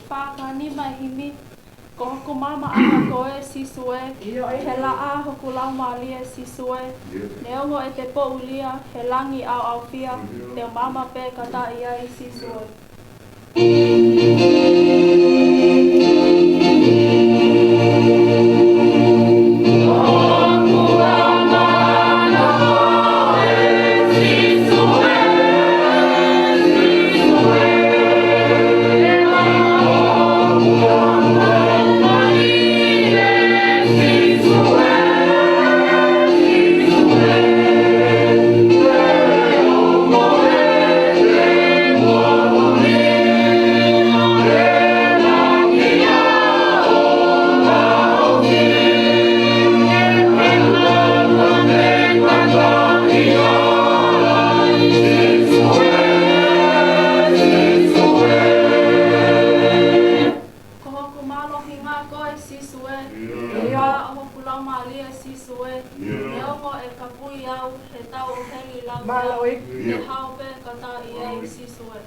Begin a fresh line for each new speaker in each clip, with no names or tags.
Pakani mahimi ko kumama ana koe sisue hela a hokulau mali sisue neongo e te po ulia helangi au fia te mama pe kata ia sisue
Yeah.
ia I sisue.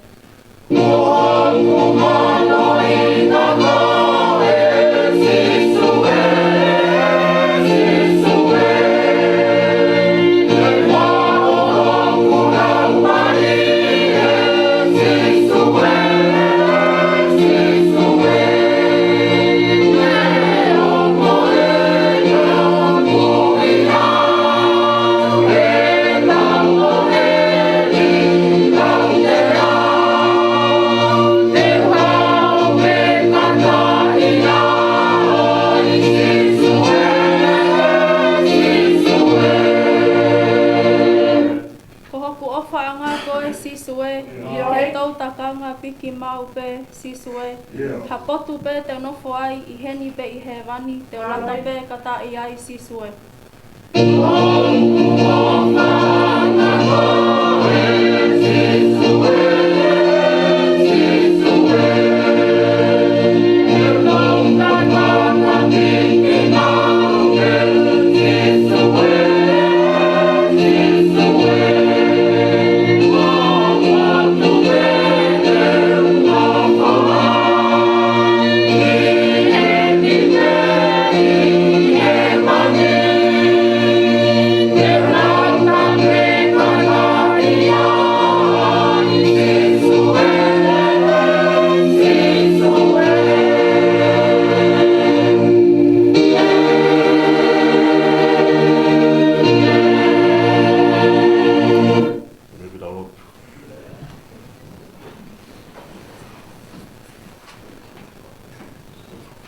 Sisue, he tau takanga piki mau pe sisue. Hapotu pe te nofo ai I heni pe I he rani, te olata pe kata I ai sisue.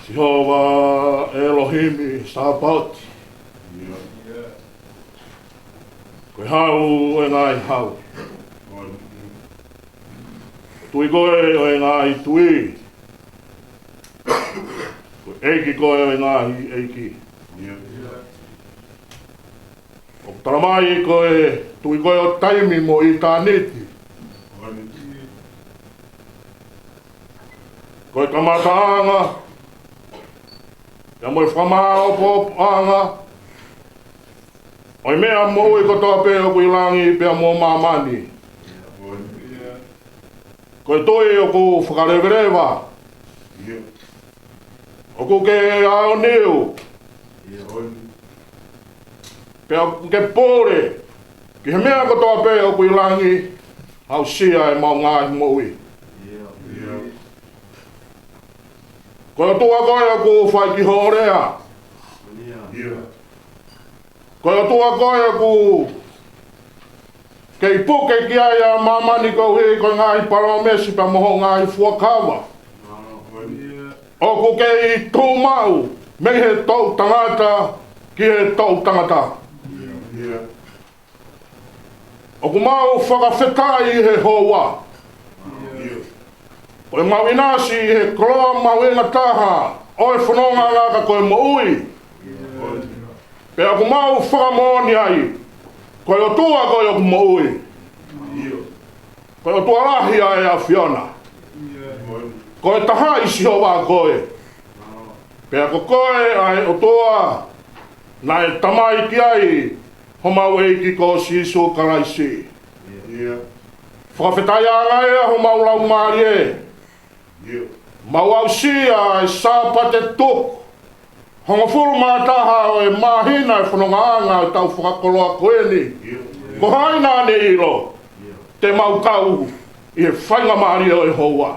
Jehovah Elohim Sabaoth. Koe hau o ngai hau. Tui koe o ngai tui. Koe eiki koe o ngai eiki. O taramai koe tui koe o taimi mo I tāneti. Koe kamataanga. Ia moe whamao pōpanga. Oi mea mo I kotoa pe o kui langi pe mo mamani. Koe toi o ku whakarewerewa. O ku ke ao neu. Pe o ke pōre. Ki he mea kotoa pe o kui langi. Hau sia e mau ngāi moui. Koe tua koe o ku whai ki horea. Koe tua koe o ku kei puke ki ai a mamani kou hei koe ngai paramesi pa moho ngai fuakawa. O ku kei tūmau me he tau tangata ki he tau tangata. O ku mau whakawhetai he hoa. Koe mau inasi he kroa mau inga taha, oe whanonga ngaka koe moui. Pea ku mau whakamoni ai, koe o tua koe o ku moui. Koe o tua rahi ai a Fiona. Koe taha isi hoa koe. Pea ko koe ai o tua, na e tamai ki ai, ho mau eiki ko sisu karaisi. Whakawhetai a ngai ho mau lau maari e. Mau au sia e sāpate tuk. Honga furu mātaha o e mahina e whanonga anga e tau whakakoloa koe ni. Ko haina ne iro. Te mau kau I he whainga maari o e hoa.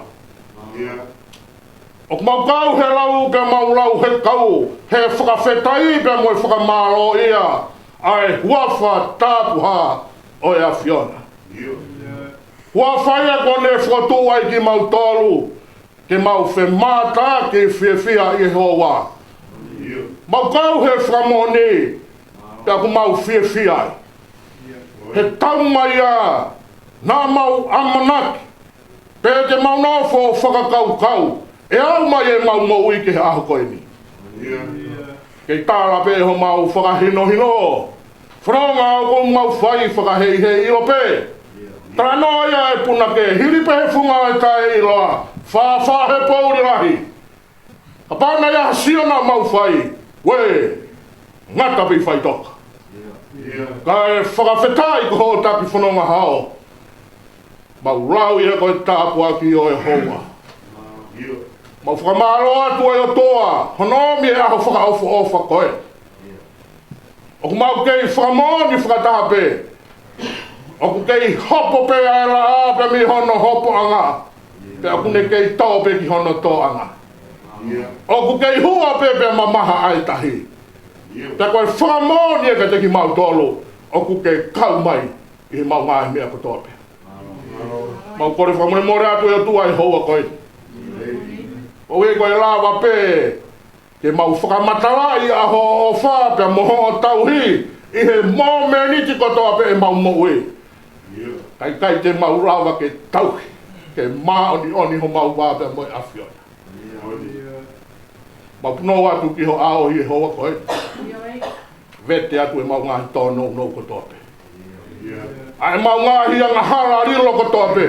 O mau kau he lau pe mau lau he kau. He whakawhetai pe mo e whakamaro ia. Ai huawha tāpuha o e a Fiona. Huawha ia kone whakatu ai ki mau tolu. Ke mau whe māta ke whiawhia I hoa. Mau kau he whamoni, te aku mau whiawhia. He tau mai a, nā mau amanaki, pe te mau nāwho whakakau kau, e au mai e mau mau I ke he aho koe ni. Kei tāra pe ho mau whakahino hino, whanonga o ko mau whai whakahei he ilo pe. Tranoa ia e puna ke, hiri pe he whunga e tae iloa, wha he pauri rahi. A pāna ia siona mau whai, we, ngata pi whai toka. Ka e whakawhetai ko ho taki whanonga hao. Mau rau ia koe tāpua ki o e hoa. Mau whakamaro atu e o toa, honomi e aho whakaofo ofa koe. Oku mau kei whakamoni whakatape. Oku kei hopo pe a la a pe mi hono hopo anga. Pe aku ne kei tau pe ki hono tō anga. Oku kei hua pe pe mamaha ai tahi. Te koe whakamoni e ka te ki mau tolo. Oku kei kau mai i he mau ngāhi mea kotoa pe. Mau kore whamone more atu e o tua i hoa koe. O e koe lawa pe. Ke mau whakamatara i aho o wha pe moho o tauhi. I he mō mea niti kotoa pe e mau mo e. Kai te mau lawa ke tauhi. Ke mā oni ho mau wā pe mo e awhiona. Mau puno atu ki ho ao i e hoa koe. Vete atu e mau ngahi tōno no kotoa pe. Ai mau ngahi anga hara rilo kotoa pe.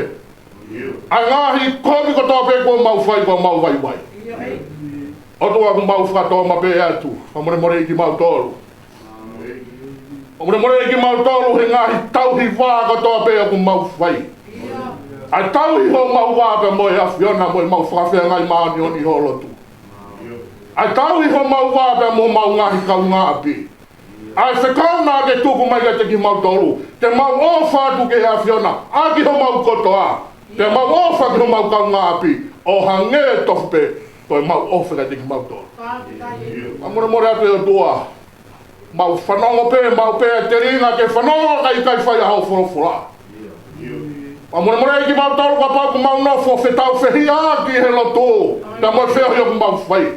Ai ngahi komi kotoa pe ko mau whai ko mau wai wai. Oto aku mau whakatoa ma pe atu. Whamore more i ki mau tolu. Whamore more i ki mau tolu he ngahi tauhi wā kotoa pe aku mau whai. Ai tauhi ho mau wā pe mo e awhiona mo e mau whakawhia ngai maani oni ho lotu. Ai tauhi ho mau wā pe mo mau ngahi kau ngā api. Ai whekau nā ke tuku mai ka te ki mau tolu. Te mau ofa atu ke hea whiona. A ki ho mau kotoa. Te mau ofa ki ho mau kau ngā api. O hange tohpe. Koe mau ofa ka te ki mau tolu. Amore atu e o tua. Mau whanongo pe, mau pe te ringa ke whanongo kai whai ahau whorofora. Amore ki mau tolu ka pau ku mau nofo whetau whehia ki he loto. Te mau whehio ku mau whai.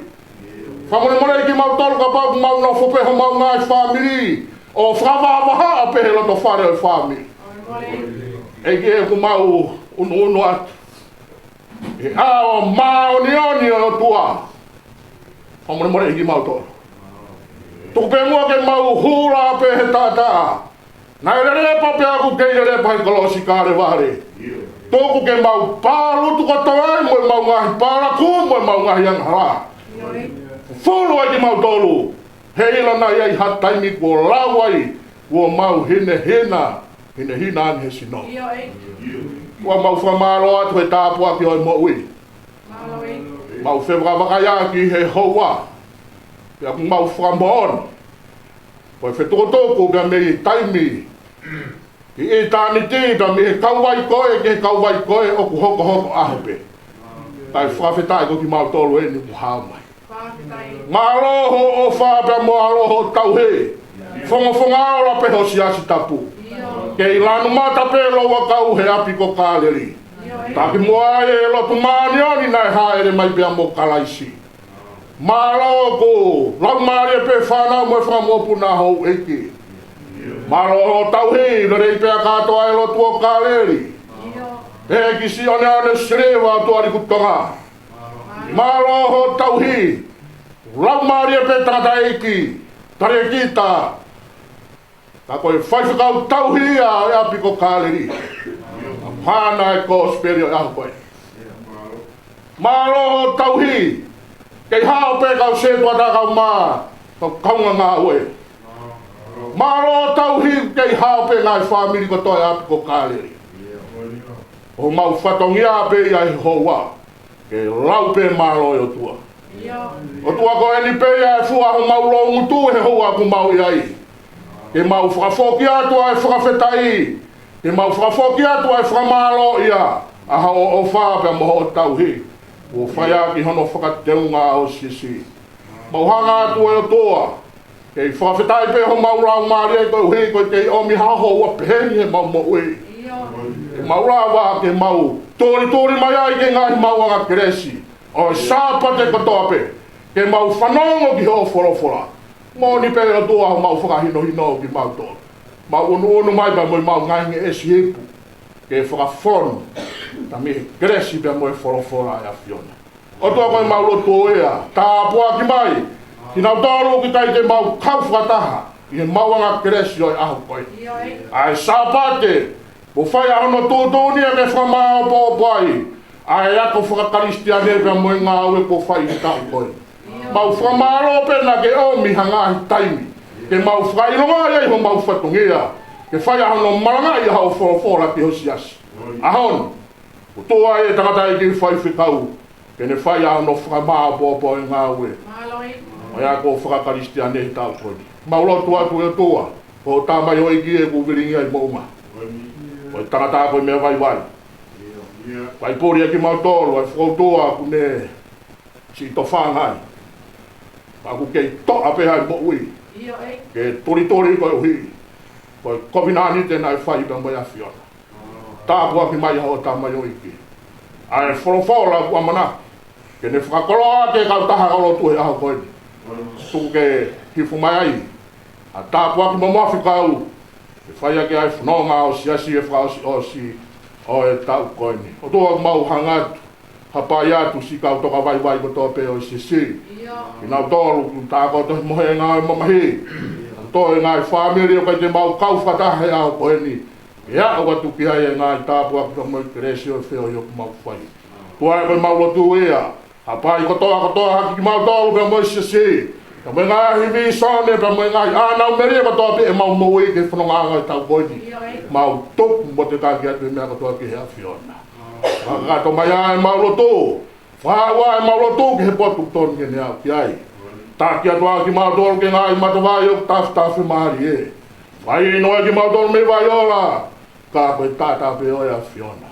Whamore ki mau tolu ka pau mau no fope ho mau ngai whamiri. O whawawha a pehe loto whare o whamiri. E ki e ku mau unu atu. E ao mao ni o tua. Whamore ki mau tolu. Tuku pe mua ke mau hula pehe tata. Nai rerepa pe aku kei rerepa he kolosi kāre ware. Tuku ke mau pālu tuko tawai mo mau ngahi pālaku mo mau ngahi anghara. Fulu ai ki mau tolu. He ila na iai hataimi kua lawai. Kua mau hina ani he sino. Kua mau whamaro atu he tāpua ki oi mo ui. Mau whewaka wakaia ki he hoa. Pia ku mau whamon. Koe whetokotoko pia me i taimi. Ki e tāni tīta me he kauwai koe ke he kauwai koe o ku hoko ahope. Tai whawhetai ko ki mau tolu e ni ku hao mai. Maroho o whāpea mo aroho tauhe. Whonga ora pe ho siasi tapu. Kei lanu mata pe loa kau he api ko kāleri. Taki moa e lotu maani ani nai haere mai pia mo kalaisi. Maroho ko lau maari e pe whanau mo e whamopu na hou eki. Maroho tauhe rei pia katoa e lotu o kāleri. He kisi one ane sirewa tuari kutonga. Maroho tauhi. Lau maari e pe tangata eki. Tare kita. Ka koe whaiwhakau tauhi a e api ko kāleri. Hāna e ko sperio e ahu koe. Maroho tauhi. Kei hao pe kau setua ta kau maa. Kau kaunga ngā ue. Maroho tauhi kei hao pe ngai whamiri ko toi api ko kāleri. O mau whatongia pe ia i hoa. Ke lau pe maro o tua. O tua ko eni pe ia e fua ho mau lo ngutu he hoa ku mau iai. Ke mau whakafoki atua e whakawhetai. Ke mau whakafoki atua e whakamalo ia. Aha o wha pe moho o tauhi. O whaia ki hono whakateunga o sisi. Mau hanga atua e o tua. Ke whakawhetai pe ho mau rau maari e koe hui koe kei omi haho ua peheni he mau mo ui. Ke mau rawa ke mau tori mai ai ke ngahi mau anga keresi. O sāpa te katoa pe. Ke mau whanongo ki ho whorofora. Mō ni pe o tua ho mau whakahino ki mau tō. Mau unu mai pa mo mau ngainge esi epu. Ke whakafono. Ta me keresi pe mo e whorofora e a whiona. O tua koe mau loto ea. Tā pua ki mai. Ki nau tōru ki tai te mau kau whakataha. I he mau anga keresi o e ahu koe. Ai sāpa te. Mo whai ahono tōtōni e me whamao pōpai. Ai ako whakakaristia nepe a moe ngā ue po whai i tau koe. Mau whamaro pena ke omi hangahi taimi. Ke mau whaironga iai ho mau whatongia. Ke whai ahono maranga i hao whorofora ki hosi asi. Ahon, utua e tangata i ki whai whikau, kene whai a no whakamā pōpō e ngā ue. O ia ko whakakaristia nehi tau koni. Maulotu atu e toa, ko tāmai o iki e kuwiringi ai maunga. O i tangata koe mea vai vai. Vai pōri e ki mautoro, ai whakautoa ku ne si to whangai. Aku kei toa peha i mo ui. Ke tori koe uhi. Koe kovinani tēnā e whai pa mai a whiona. Tāpua ki mai hao tāmai o iki. Ai whorofora ku amana. Ke ne whakakoloa ke kautaha kalotu he aho koe. Tuku ke hifu mai ai. A tāpua ki mamuafi kau. E whai ake ai whanonga o siasi e whaosi o si. O e tau koe ni. O toa mau hangatu. Hapai atu si kau toka vai vai ko tō peo i sisi. Ki nau tōru ku tā koto mohe ngā e mamahi. Tō e ngā i whāmiri o kai te mau kau whatahe au koe ni. Ia o watu ki hai e ngā i tāpua ki mo i keresi o whio i o ku mau whai. Tua e koe mau lotu ea. Hapai kotoa haki ki mau tōru peo mo i sisi. Ka me ngā hivi sone peo mo i ngā i ānau meri e kotoa pe e mau moe ke whanonga i tau koe ni. Mau tupu mo te kāki atu e mea kotoa ki hea whiona. Kato mai ai mauloto. Whawa e mauloto ke he potu tonu ke nea ki ai. Taki atua ki mautoro ke ngai matawai o tafi maari e. Whai ino e ki mautoro me vai ola. Ka koe tata pe oia whiona.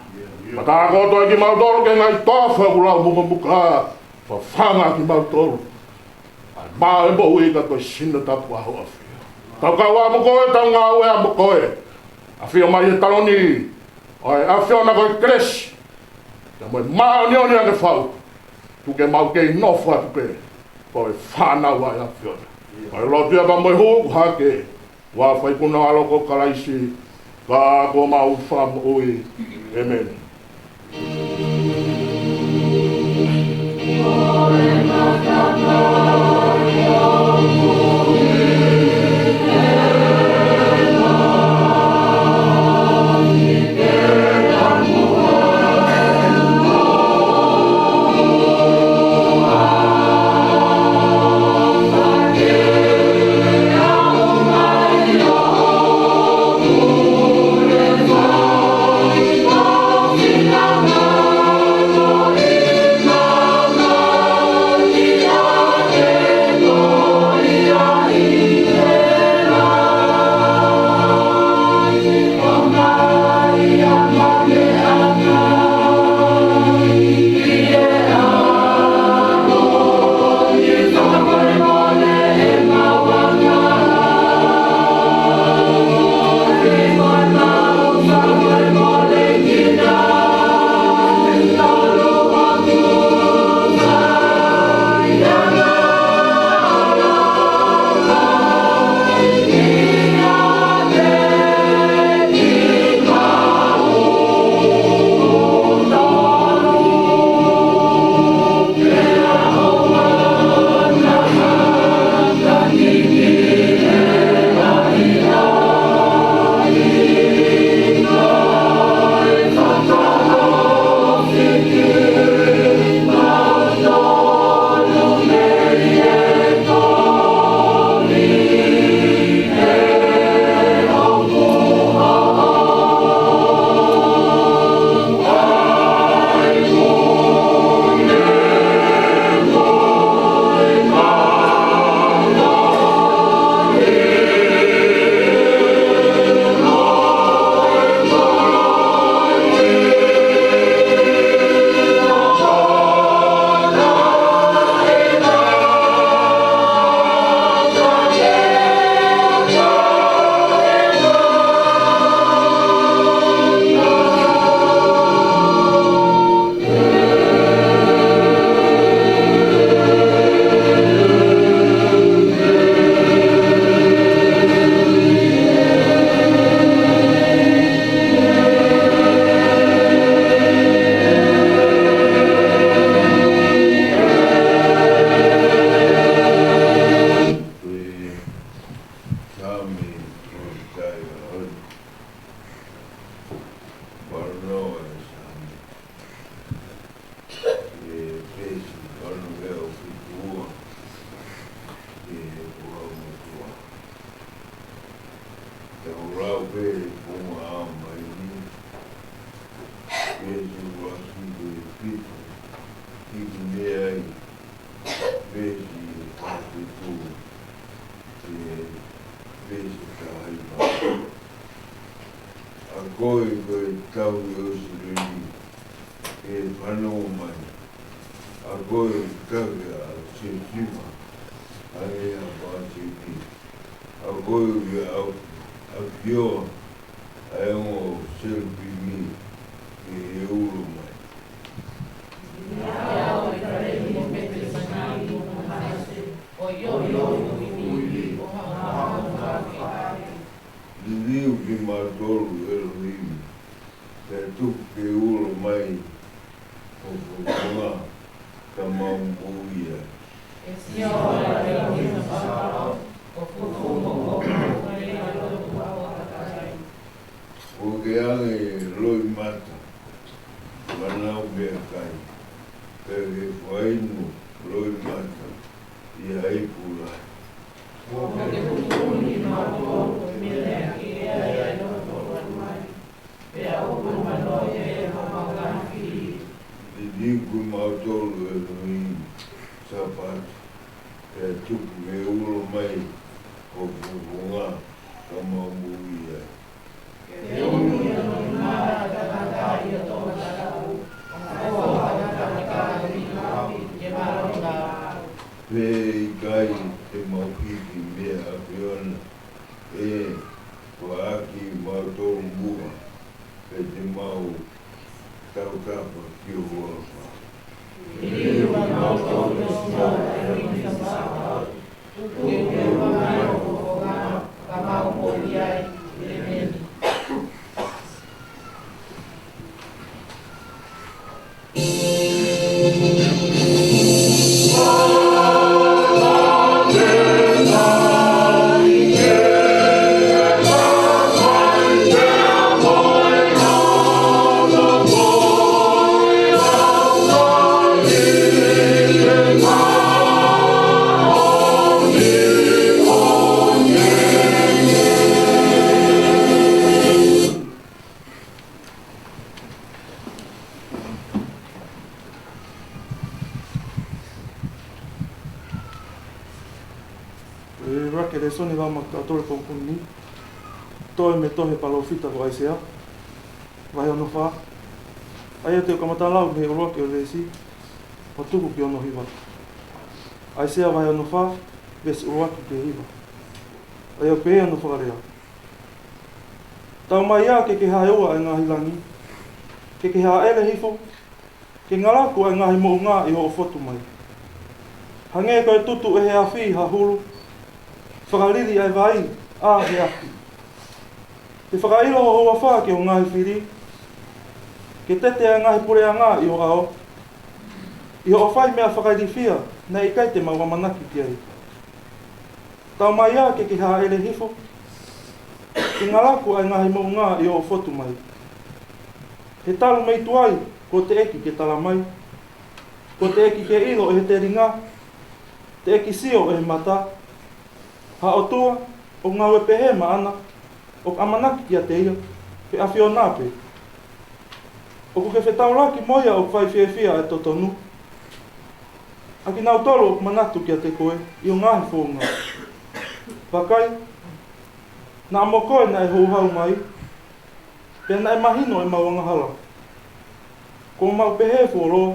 Pata koto e ki mautoro ke ngai tofa ulau mumamuka. Whawhanga ki mautoro. Ai maa e mo ui ka koe sina tapu aho a whio. Tau kaua mo koe tau ngā ue a mo koe. A whio mai e taloni. Oi a whiona koe kresi. Ka moe maa nioni ane whau. Tu ke mau kei nofu atu pe. Koe whanau ai a whiona. Oi lotia pa moe huku hake. Wa whai kuna aloko karaisi. Ka ko mau whamu ui. Amen.
pito, ki mea ai, vesi ati tu, vesi ka haipa. A koe tau i osi rini, whanau mai. A koe kawe a se tima, a ea pāti pi. A koe a pioa, a engo selpi mi, e uro mai. Liu ki mātolu Elohim, te tuku ke uro mai, o whukunga, ka maumbuia.
E si ora e ki na whakaro, o whukunga o kaya lotu au akakai.
O ke ange loi mata, manau mea kai, pe ke whainu loi mata, i haipulai.
O ke hukuni mātoro e mele ki ea e lotu mai. Pea upu manoi e mamagaki.
Te diku mātolu Elohim, sapat, te tuku me uro mai, o whukunga, ka maumbuia.
Ke umi anu mara kakaka i a tō tarau. O kakaka i kapi ke maronga.
Pe i kai te maukiki mea a peona, ko aki mātolu mua, pe te mau taukapa ki o huapa.
I wa mātoro sio e ringi sāpau. Ke whamai o whongana, ka maumori ai, e meni.
Rake re soni wama ka tore pōpuni, toe me tohe palofita ko aisea, vai ono wha. Aia te o kamata lau me oroa ke o resi, o tuku ki ono hiwa. Aisea vai ono wha, vesi oroa ki te hiwa. Aia pe ono whakarea. Tau mai ia ke hae oa e ngahi langi, ke hae ele hifo, ke ngalaku e ngahi mo ngā i ho o fotu mai. Hange koe tutu e hea whi ha huru, whakariri ai vai, he aki. Te whakailo ho hoa wha ke o ngahi whiri, ke tete a ngahi pure a ngā i o ao, i ho o whai mea whakairi whia, nei i kai te maua manaki ki ai. Tau mai a ke haa ele hifo, ke ngalaku ai ngahi mo ngā i o fotu mai. He talu mei tuai, ko te eki ke tala mai, ko te eki ke ilo e he te ringa, te eki sio e he mata, ha o tua, o ngau e pehe maana, o amanaki ki a te ia, pe awhio nāpe. O ku ke whetau laki moia o whai whiawhia e totonu. Aki nau tolo o manatu ki a te koe, i o ngahi whonga. Pakai, na amo koe na e houhau mai, pe na e mahino e mauanga hala. Ko mau pehe whoro,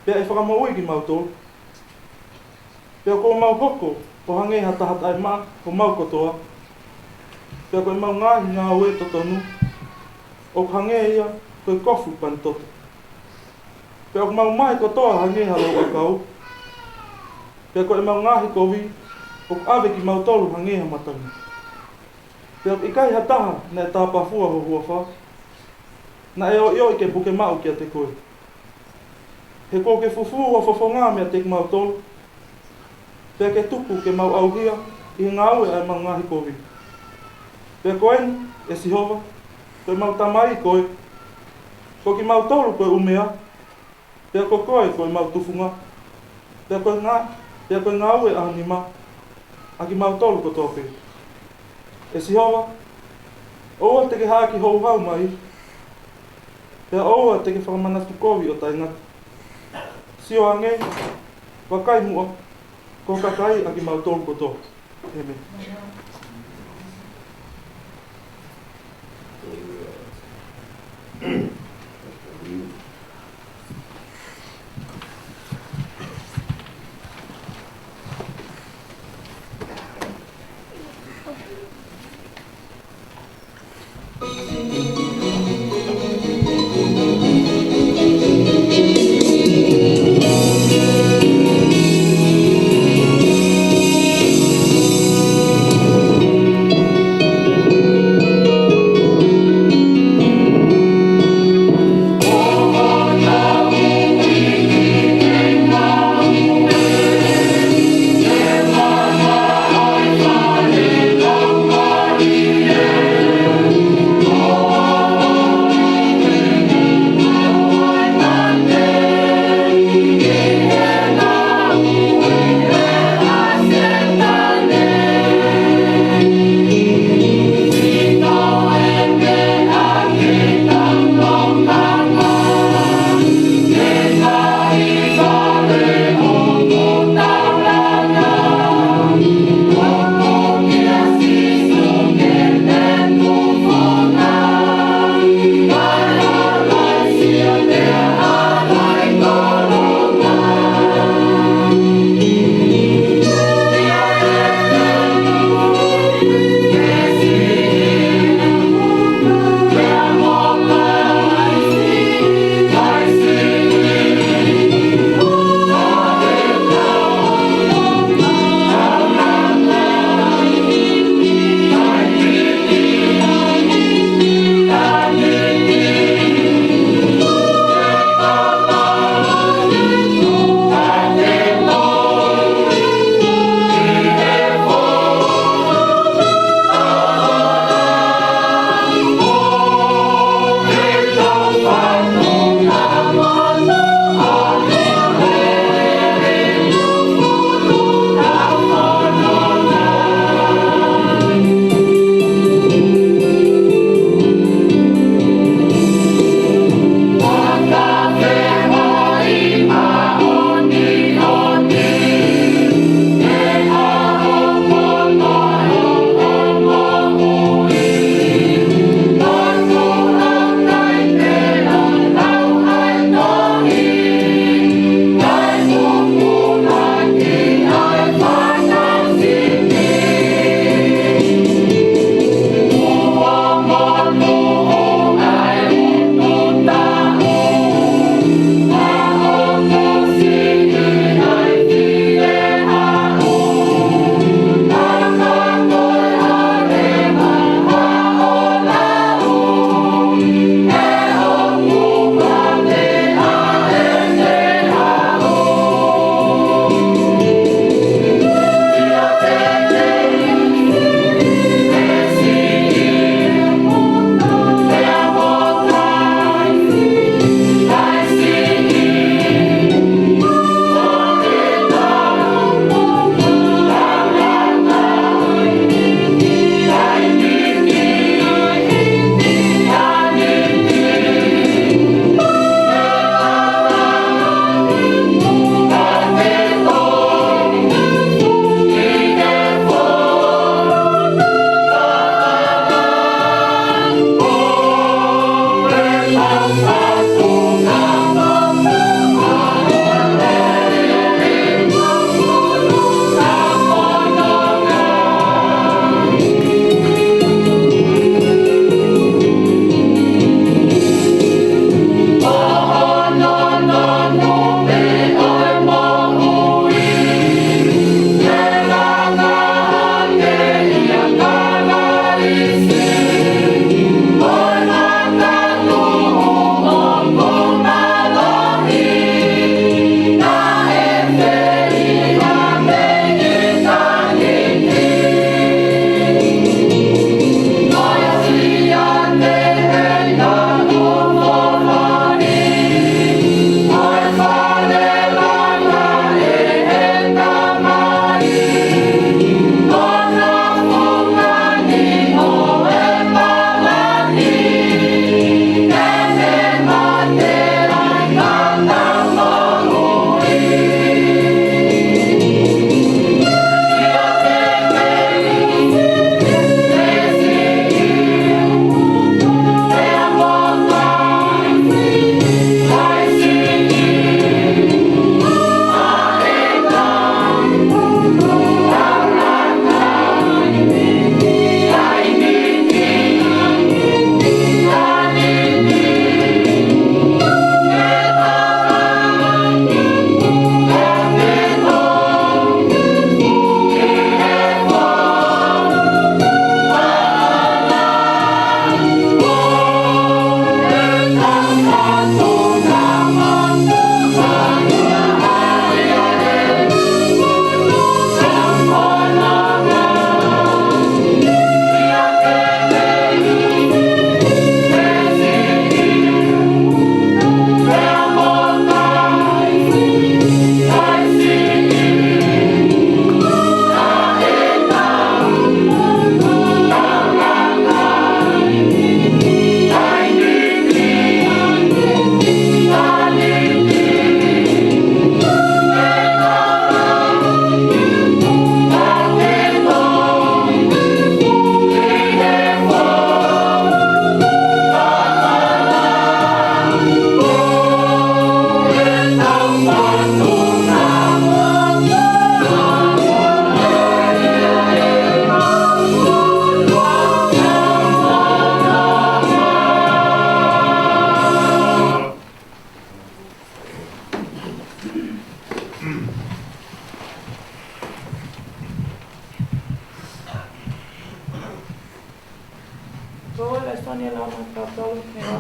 pe e whakamaui ki mau tolo. Pe ko mau hoko, o hange hatahata ai maa, ko mau kotoa. Pea koe mau ngahi ngā ue totonu, o hange ia, koe kofu pan toto. Pea ko mau mai kotoa hange halo o kau. Pea koe mau ngahi kovi, o ave ki mau tolu hange ha matangi. Pea ko ikai hataha na e tāpafua ho hua wha, na e o io i ke puke mau ki a te koe. He ko ke fufu o whawhongā mea te mau tolu, pea ke tupu ke mau auhia i ngā ue ai mau ngahi kovi. Pea koe e sihova, koe mau tamai koe, ko ki mau tolu koe umea, pea ko koe koe mau tufunga, pea koe ngā ue ahanima, a ki mau tolu ko tope. E sihova, oua te ke haa ki hou hau mai, Pea oua te ke whakamana tukovi o tai ngata. Sio ange, wakai mua, ko kakai aki mau tōru koto. Amen.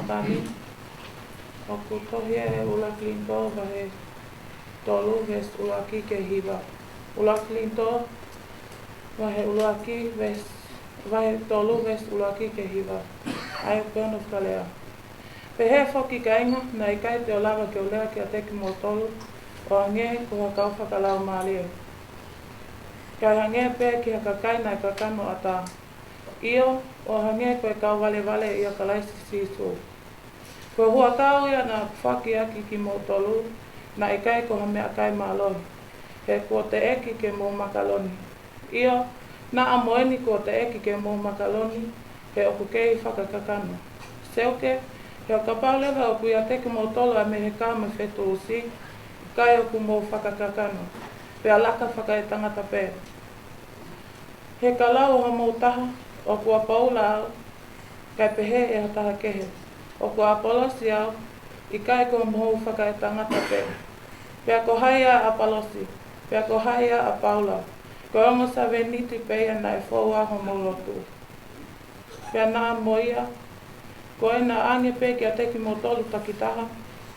Matami. O kutohia he ula klinto wa he tolu ves ulaki ke hiva. Ula klinto wa he ulaki ves wa he tolu ves ulaki ke hiva. Ai peona kalea. Pe he foki kainga na I kai te o lava ke o lea ki a teki mo tolu o ange ko haka whakalau maalie. Kai hange pe ki haka kaina I ka kano ata. Io o hange koe kau wale wale I a kalaisi sisu. Ko hua kau ia na whaki aki ki mo tolu na I kai ko hame a kai maaloni. He ko te eki ke mo makaloni. Io na amoeni ko te eki ke mo makaloni he oku kei whakakakano. Seuke he o kapau lewa oku ia teki mo tolu a me he kā me whetu usi kai oku mo whakakakano. Pe alaka whaka e tangata pē. He kalau ha mo taha oku a paula au kai pehe e hataha kehe. Oku a polosi au I kai ko mo whaka e tangata pē. Pea ko haia a palosi. Pea ko haia a paula. Ko ongo sa veniti peia na e fōua ho mo lotu. Pea nā moia. Ko e na ange pē ki a teki mo tolu takitaha.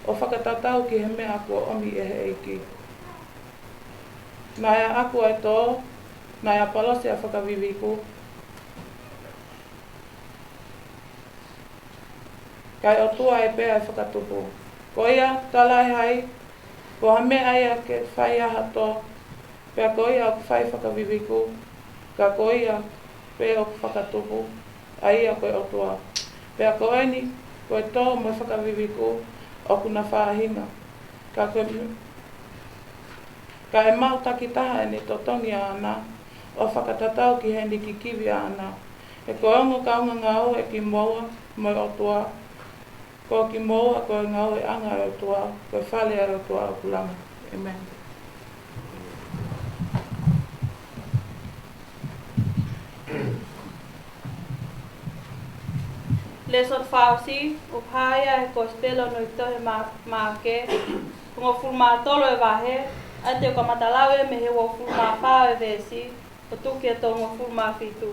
O whakatatau ki he mea aku o omi e he eiki. Nā ea aku ai tō. Nā ea palosi a whakaviviku. Kai o tua e pēa e whakatupu. Ko ia tala e hai. Ko hame ai a ke whai aha tō. Pea ko ia o whai whakaviviku. Ka ko ia pēa o whakatupu. A ia koe o tua. Pea ko eni koe tō mo whakaviviku. O kuna whāhinga. Ka e mau takitaha e ni totongi ana. O whakatatau ki he ni ki kiwi ana. E ko ongo kaunga ngau e ki moa mo o tua. Ko ki moa ko e ngau e anga o tua. Ko e whale o tua o kulanga. Amen.
Le sot whausi, o pāia e ko spelo no I tohe mā ke. Kungo fulma tolo e wahe, ate o ka matalau e me he wo fulma whao e vesi, o tuki e tongo fulma fitu.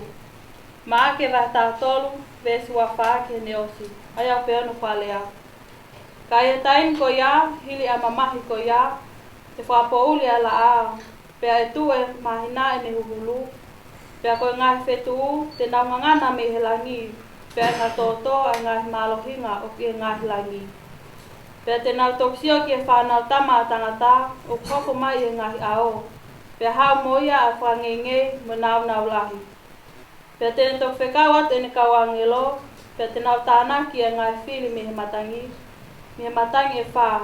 Mā ke wahe tā tolu, vesi wa whaa ke ne osi, ai au peonu whalea. Ka e taim ko ia, hili a mamahi ko ia, e whapouli a la a, pea e tu e mahina e me huhulu, pea ko e ngai whetu, te naungangana me he langi, pea ngā tōtō ai ngā mālohinga o ki e ngā hilangi. Pea te nau toksio ki e whānau tama a tangata o koko mai e ngā ao. Pea hao moia a whangenge mo nau lahi. Pea te tok whekau at e ne kau angelo, pea te nau tānaki e ngā whiri me he matangi. Me he matangi e whā.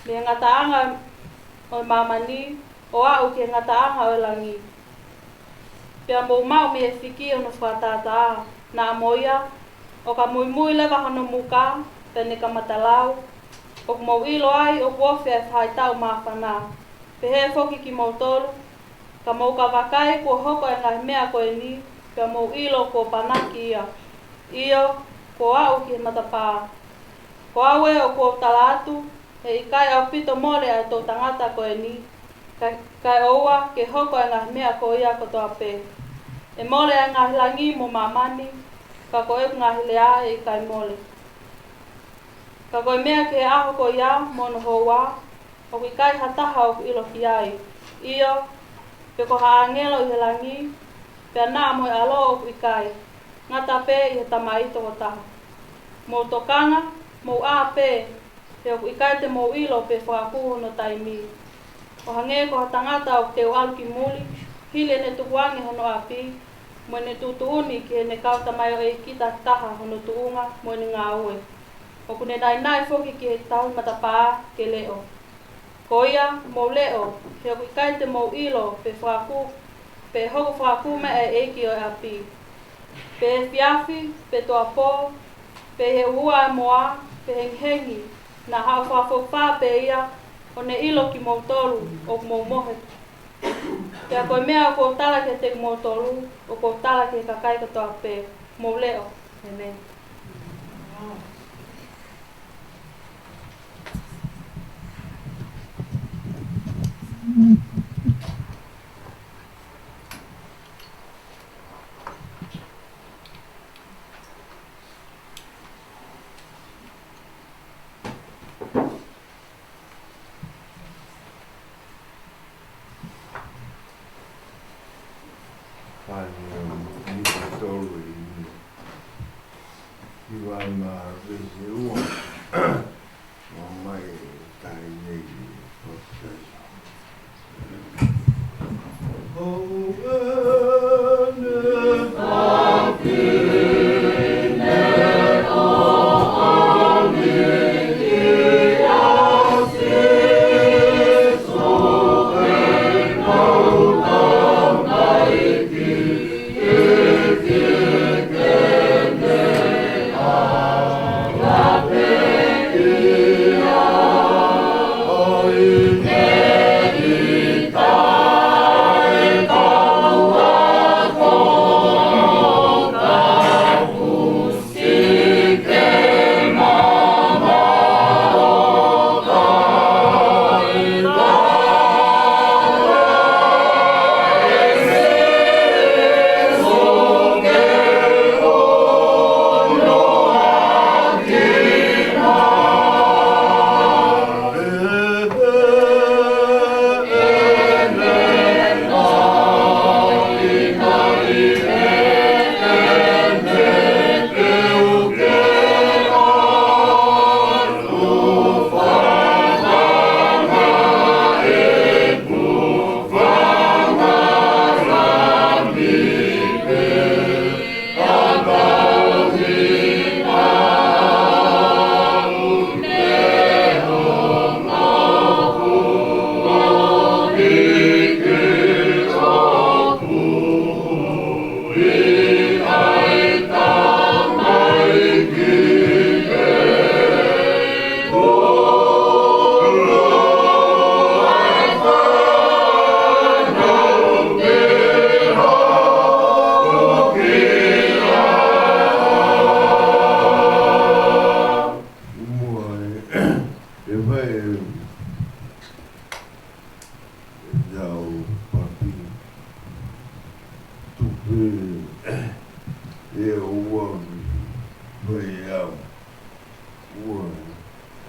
Me he ngataanga o mamani, o au ki e ngataanga o langi. Pea mō mau me he whiki o no whātātaa, nā moia, o ka mui lewa hono muka, pe ne ka matalau, o ka mau ilo ai o kuofi e whaitau mā whanā. Pe he whoki ki mau tolu, ka mau ka wakai kua hoko e ngai mea koe ni, ka mau ilo kua panaki ia. Io, kua au ki he matapā. Kua au e o kua talatu, e I kai au pito mole ai tō tangata koe ni, kai oua ke hoko e ngai mea koe ia kotoa pē. E mole e ngahi langi mo mamani, ka koe ngahi lea e I kai mole. Ka koe mea ke aho ko ia mono hoa, o ki kai hataha o ilo ki ai. Io, pe ko haangelo I he langi, pe nā moe alo o ki kai, ngata pē I he tamaito o taha. Mo tokanga, mo a pē, pe o ki kai te mo ilo pe whakakuho no taimi. O hange ko tangata o te o alu ki muli, hile ne tukuangi hono api, mo ne tutuuni ki ne kauta mai o e kita taha hono tuunga mo ne ngā ue. O kune nai whoki ki he tahu matapā ke leo. Ko ia mo leo, he o kai te mo ilo pe whaku, pe hoko whaku me e eki o api. Pe fiafi, pe toa pō, pe he ua e moa, pe henghengi, na hao whawhawha pe ia, o ne ilo ki mo tolu o mo mohe. Pea koe mea o ko tala ke te mo tolu, o ko tala ke kakai katoa pe, mo leo. Amen.
vai jau papi tupe e ua vai au ua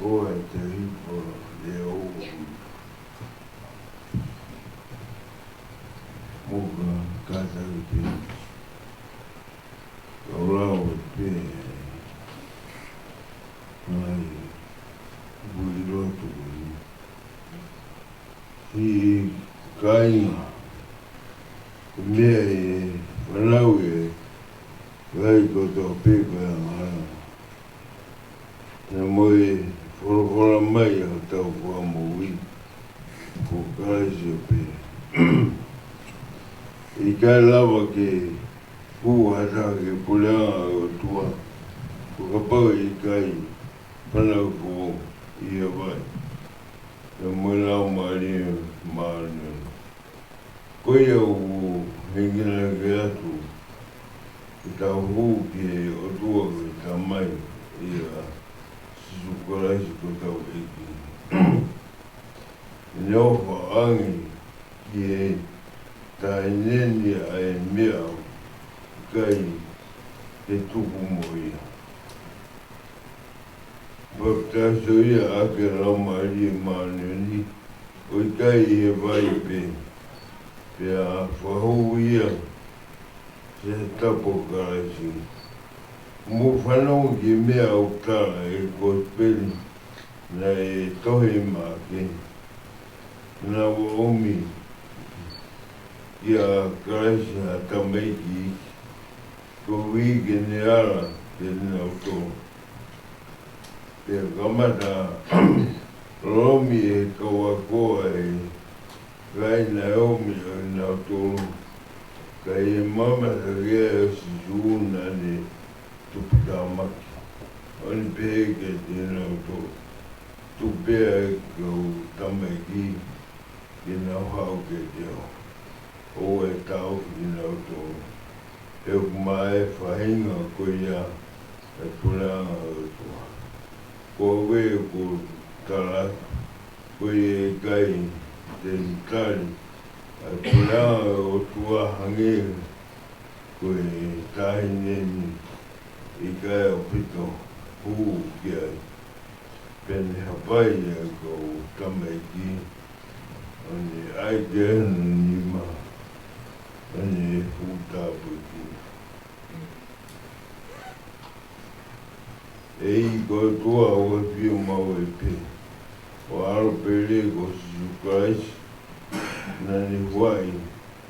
oa te hipo e ua moka kata te orau te mai buirotu i kai mea e whanau e vai koto pepa ngana na moe whorowhora mai a tau whamoui ko kaisi o pe i kai lava ke puhata ke puleanga o tua ko kapau i kai whanau ko ia vai e moelau maari maari koe au hengina ke atu i tau huu ke o tua ke ta mai ia sisukaraisi ko tau eki ne ofa angi ki e ta ineni a e mea kai te tuku mo ia baptaso ia ake raumari maaneni o i kai e vai pe a whahou ia se tapo karasi mo whanau ki mea o tala e kospeli na e tohe maake na omi ia karasi a tamaiki ko wiki ne ara ke nauto te kamata romi e kawakoa e kai Naomi o nauto kai e mama ta rea o si zuna ne tupika maki oni peke te nauto tupea e kau tamaiki ke nau hau ke teo o e tau ki nauto e kumae whahinga ko ia e puleanga o tua ko we ko tala ko e kai te tari e puleanga o tua hange ko e tahi neni i kai o pito huu ki ai pene hapai e ko tamaiki ani ai ke henu nima ani e hūtāpu ki e i koe tua o e pio mau e pe o aro pere ko sisukaisi nani huai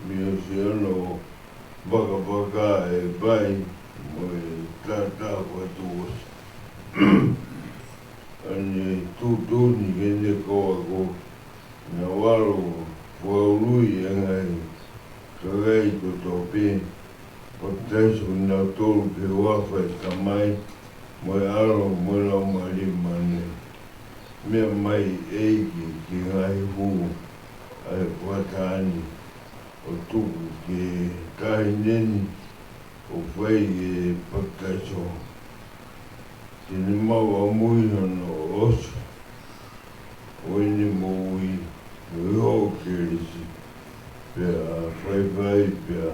mi o se ono baka e bai mo e tata watuos ani tutuni kene koa ko na waro fuaurui e ngai kagai ko tope o taisu na tolu ke wafa e tamai mo e aro mo e lau mari mane mea mai eiki ki ngai huu ai wataani o tuku ke tahi neni o whai e paktaso tini mau a mui hono osu o ini moui o iho kerisi pea whai pea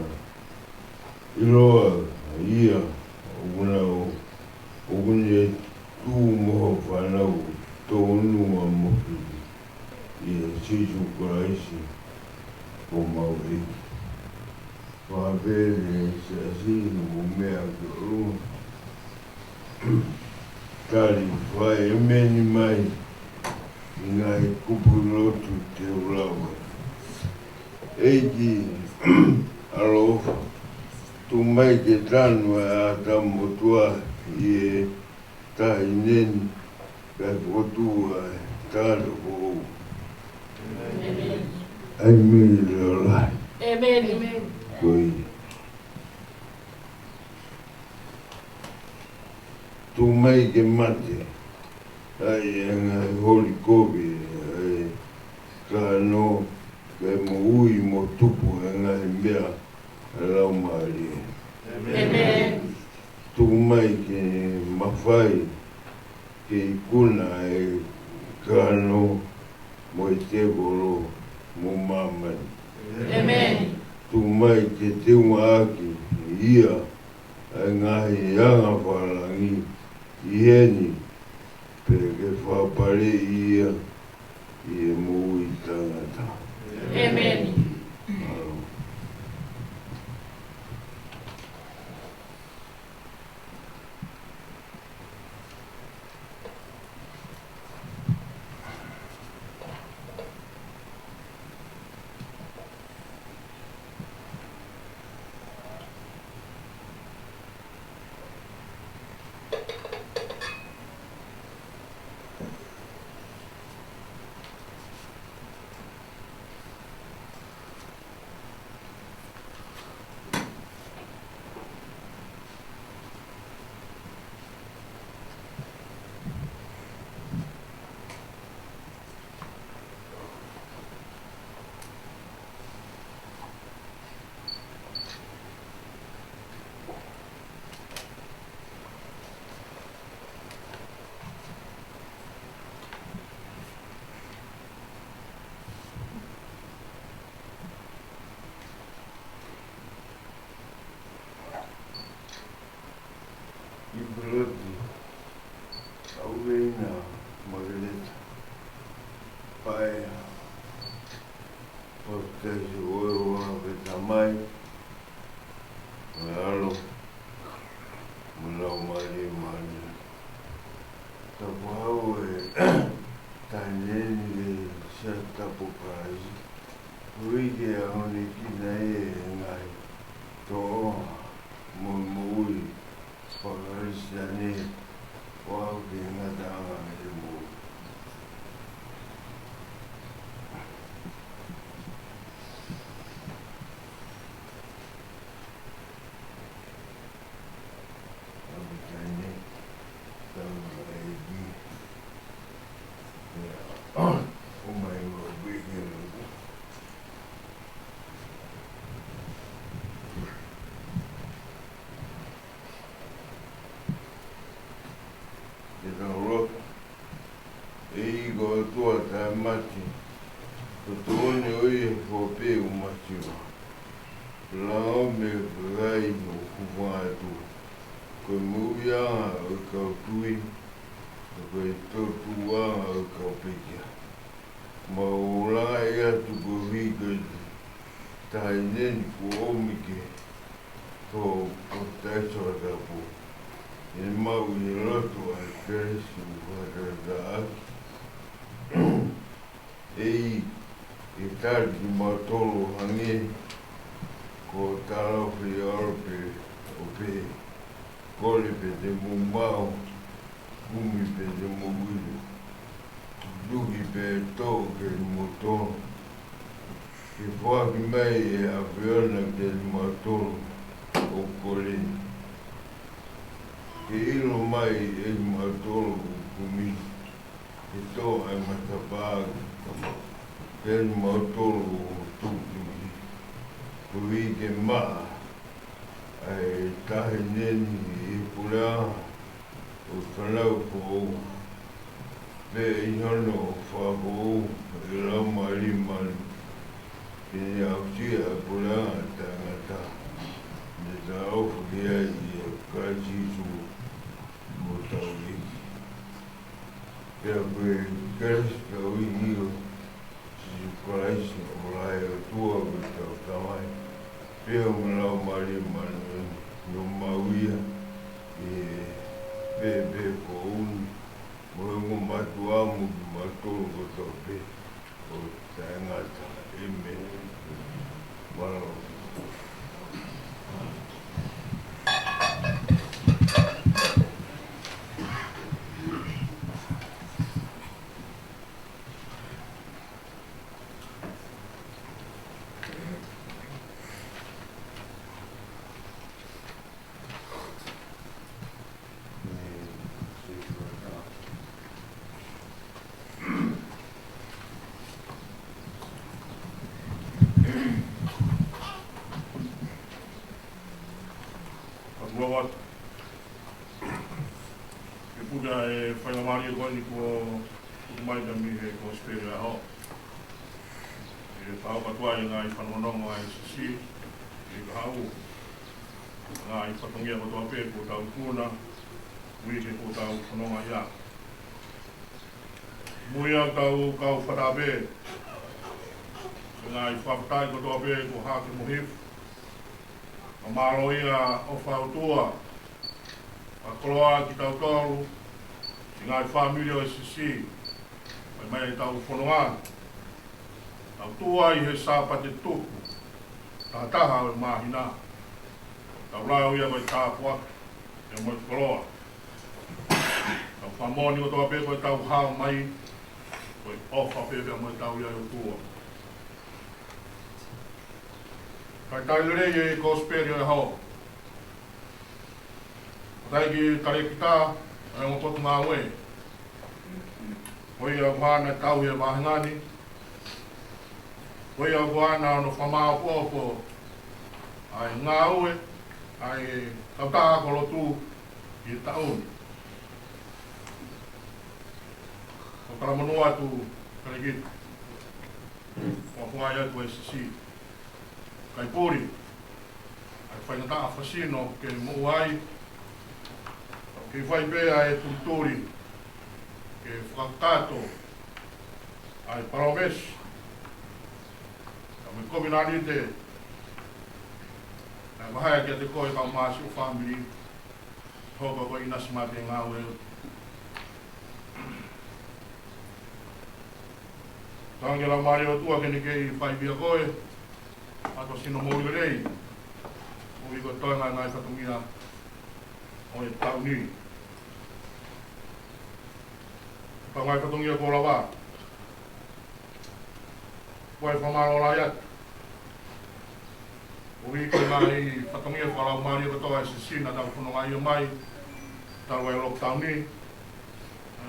iroa ia o gune e tū moho whanau tōnu a mohi i e sisu karaisi o mau eki. Whapere se asinu mo mea ke rua. Tari whae e meni mai i ngai kupu lotu te urawa. Eiki alofa tu mai ke tanu e a tamotua i e tahi neni kai kotua e tāra ko ai mei leo lai.
Amen.
Koi. Tu mai ke mate ai e ngai holi kovi ai ka no kai mo ui mo tupu e ngai mea lau maari.
Amen.
Tu mai ke mawhai ke ikuna e ka te koro mo mamani.
Amen.
Tu mai ke te aki ia ai ngahi anga whalangi i heni pe ke whapare ia i e mui tangata.
Amen.
Ibroti, Aurena, Margareta, Paia, Portese, Oewa, Betamai, Mealo, Mulau Mari Mari. Tapau Taneni, Satapukazi, Uige, Aoniki, Nae, Ngai, Toa, Mumui, Pagarisane, wau ke ngatanga e mo. Abitane, tanga e di. Umai mo bigel. Tua ta mati, tuone oi fope o matiwa. Lao me rai no kuwatu, ko muia o kautui, ko totua o kaupikia. Maula ia tu ko higa, tainen ko omike, ko taiswa tapu. E mau i roto a keresi whakata ei e tarki matolo hange ko tarawhi arpe o pe kore pe te mumau kumi pe te mugudu duki pe tō ke motono ke whaki mai e awhiona ke matolo o kore ke ilo mai e matolo o kumi ke tō ai matapaga Ken matolo tuki kui ke maa ai tahi neni i pura o whanau po pe i hono whako i lau mari mani ke ni au tia pura tangata ne ta ofu ki ai i a kajitu mo tau iki pia koe keresta o inio Christ, olai o tua o tau tamai. Pea o lau mari manu no mauia e bebe ko uni. Moengo matua mu ki matoro ko tau pe o tangata e me. Malo.
Lord, e puga e whaingamari e koe ni kua mai ka mi he kua spere a ho. E pao patua i ngā i whanononga i sisi, i ka hau. Ngā i whatongia ko toa pē ko tau kuna, wike ko tau whanonga ia. Muia kau whatape, ngā i whapatai ko toa pē ko hake mohif. A maro ia o whautua, a koloa ki tau tolu, ki ngā i whamiri o sisi, mai mai i tau whanonga. Tau tua i he sāpate tuku, tā taha o mahina. Tau rao ia mai tāpua, e mai koloa. Tau whamoni o toa pē koe tau hao mai, koe ofa pē pē mai tau ia o tua. Kai tailere e kosperio e hao. Tai ki tare ki tā, e ngā potu ngā ue. Hoi a whāna tau e mahingani. Hoi a whāna no whamao pōpō. Ai ngā ue, ai tautaha kolo tū i tauni. O karamanua tu kare kitu. O whai atu e sisi. Kai pori, ai whaingata a whasino ke muuai, ke whai pēa e tunturi, ke whakakato, ai paromes, ka me kominari te, ai mahaya kia te koe kau maasi o whamiri, hoka koe inasimate ngā ue. Tangela Mario tua kene kei whai bia koe, ato sino mōri rei, o i koe toenga ngai whatungia o e tau ni. Pa ngai whatungia ko lawa. Koe whamaro la iat. O i koe ngai whatungia ko lau maari o toa e se sina tau whanonga i o mai, tau e lok tau ni.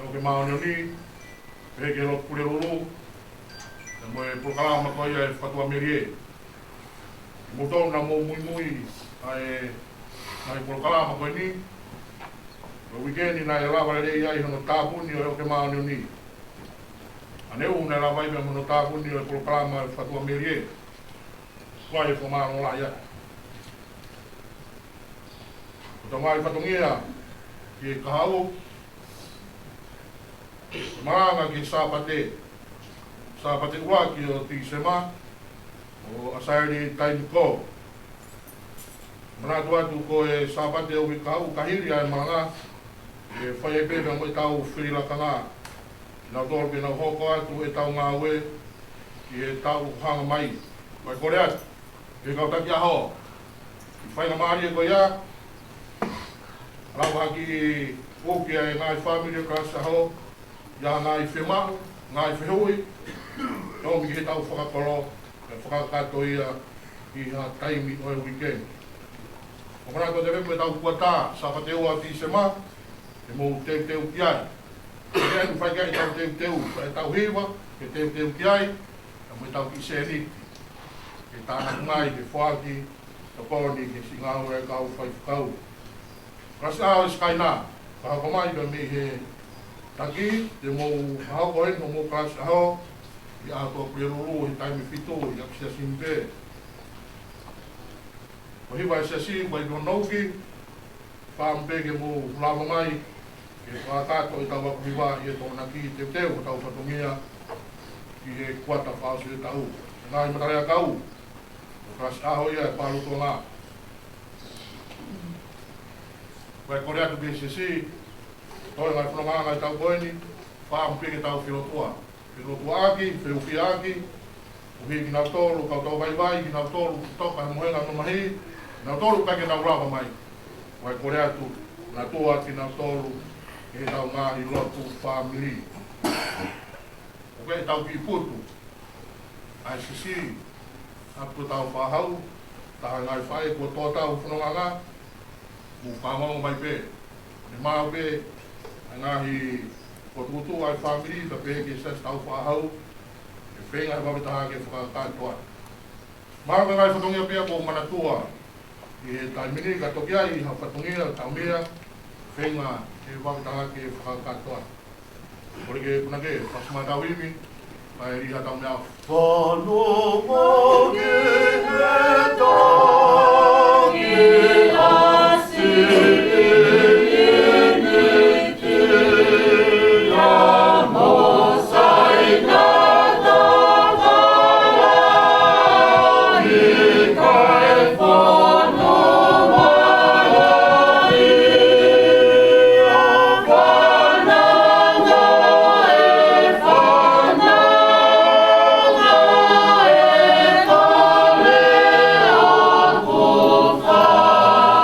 O ke maoni o ni, peke lok pure ruru, e mo e prokalama koe e whatua merie. Motong na mo mui ai nai polkalama koe ni. O weekend nai lava rei ai hono tāpuni o ke maoni ni. Aneu na lava i hono tāpuni o polkalama e whatua merie. Koe e whamaro la ia. O ta mai whatungia ki e kahau. Maranga ki sāpate. Sāpate ua ki o tisema. O asari time ko. Mana atu ko e sabate o kau kahiri ai manga e whai e pepe mo i tau whirilakanga. Nā tōru pe nā hoko atu e tau ngā ue ki e tau hanga mai. Koe kore atu, e kau taki aho. I whai ngā maari e koe ia. Rau haki okia e ngāi whamiri o kāsa ho. Ia ngāi whemahu, ngāi whehui. Tō mi he tau whakakoro. E whakakato ia i ha taimi o e weekend. O mana ko te wepo e tau kuatā, sāpate ua ti se mā, e mō teu ki ai. E anu whai kai tau teu, e tau hiwa, e teu ki ai, e mō tau ki se niti. E tāna ngai, ke whaki, ka pōni, ke si ngāu e kau whai whakau. Kasi āo e skai nā, ka hako mai ka me he taki, te mō hako e, mō kasi āo, i ato preruru he taimi fito i aksia simpe. O hiwa e sesi, wai donouki, whaampe ke mo lama mai, ke whakakato i tau wakuhiwa i e tōna ki te teo o tau whatungia ki he kuata whaasu e tau. Ngā i matarea kau, o kasi aho ia e pāruto ngā. Wai kore atu ke sesi, toi ngai whanonga ngai tau koeni, whaampe ke tau whirotua. Whirotua aki, whiuwhi aki, uhi ki nau tōru, kau tau vai, ki nau tōru, toka he mohenga no mahi, nau tōru kai ke nau rapa mai. Wai kore atu, nā tōa ki nau tōru, e tau ngāhi lotu whamiri. O kei tau ki putu, ai sisi, apu tau whahau, taha ngai whae kua tō tau whanonga ngā, mu whamau mai pē. Ne māu pē, ai ngāhi ko tutu ai whamiri, ka pē ke ses tau whahau, e whenga e wawetaha ke whakakatoa. Māu ka ngai whatongia pēa ko manatua, e taimini ka tokia i ha whatongia, tau mea, whenga e wawetaha ke whakakatoa. Kore ke kuna ke, whasuma tau imi, Mai riha tau mea.
Whanu mogi e tangi asi ini te a mosai na tawala i kai whanu mai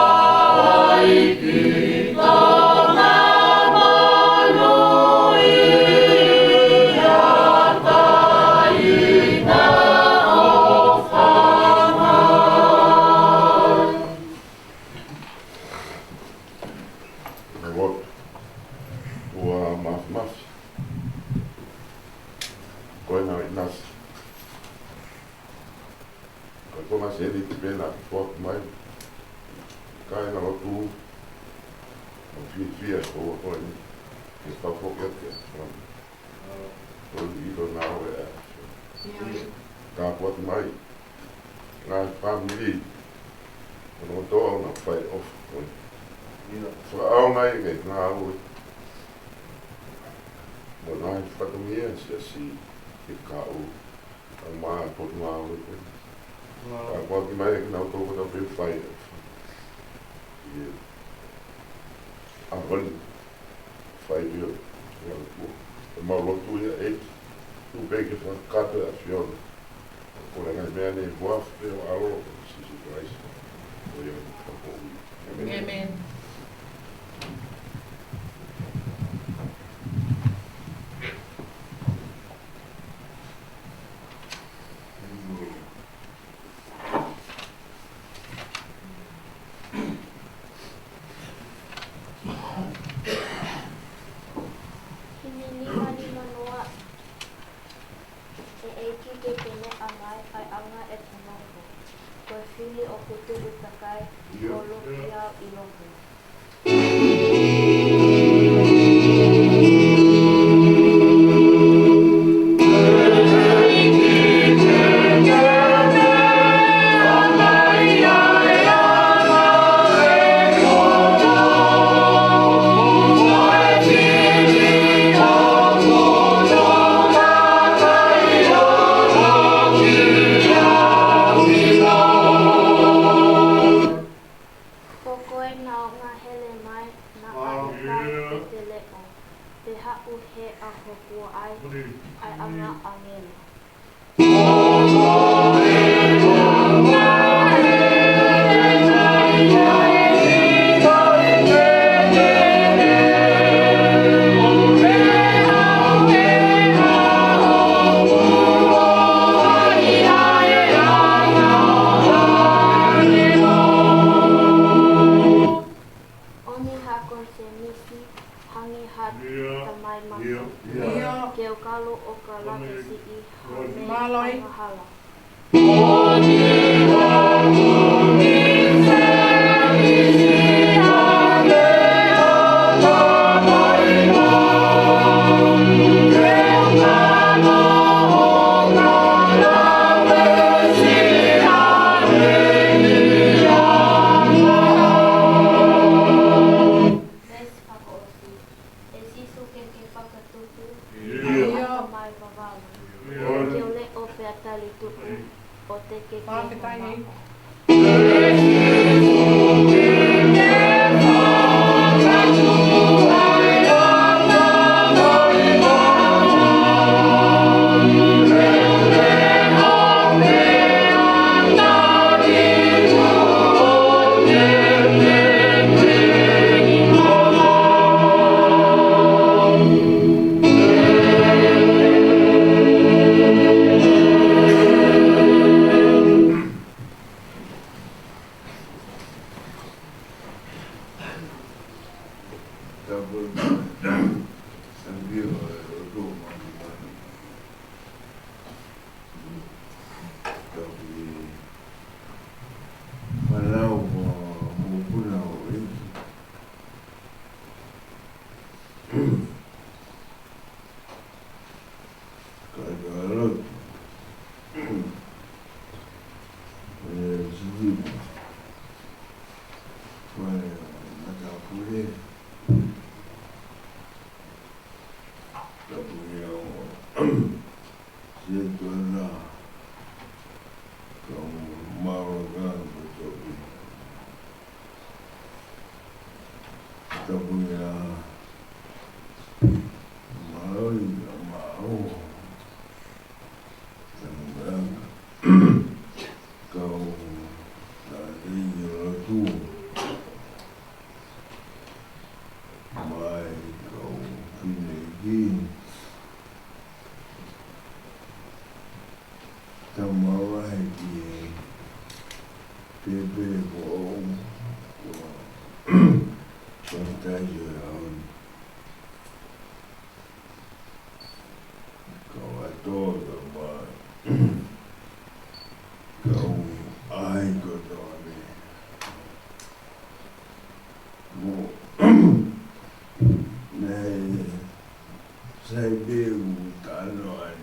a whananga e whananga
Amen.
tuana kau marogan betul. Kita punya mau jangan kau tadi tu mai kau pinegi tamawai di bebe boom contagion kau todo mai kau ai godone mo nei sai beu tanoan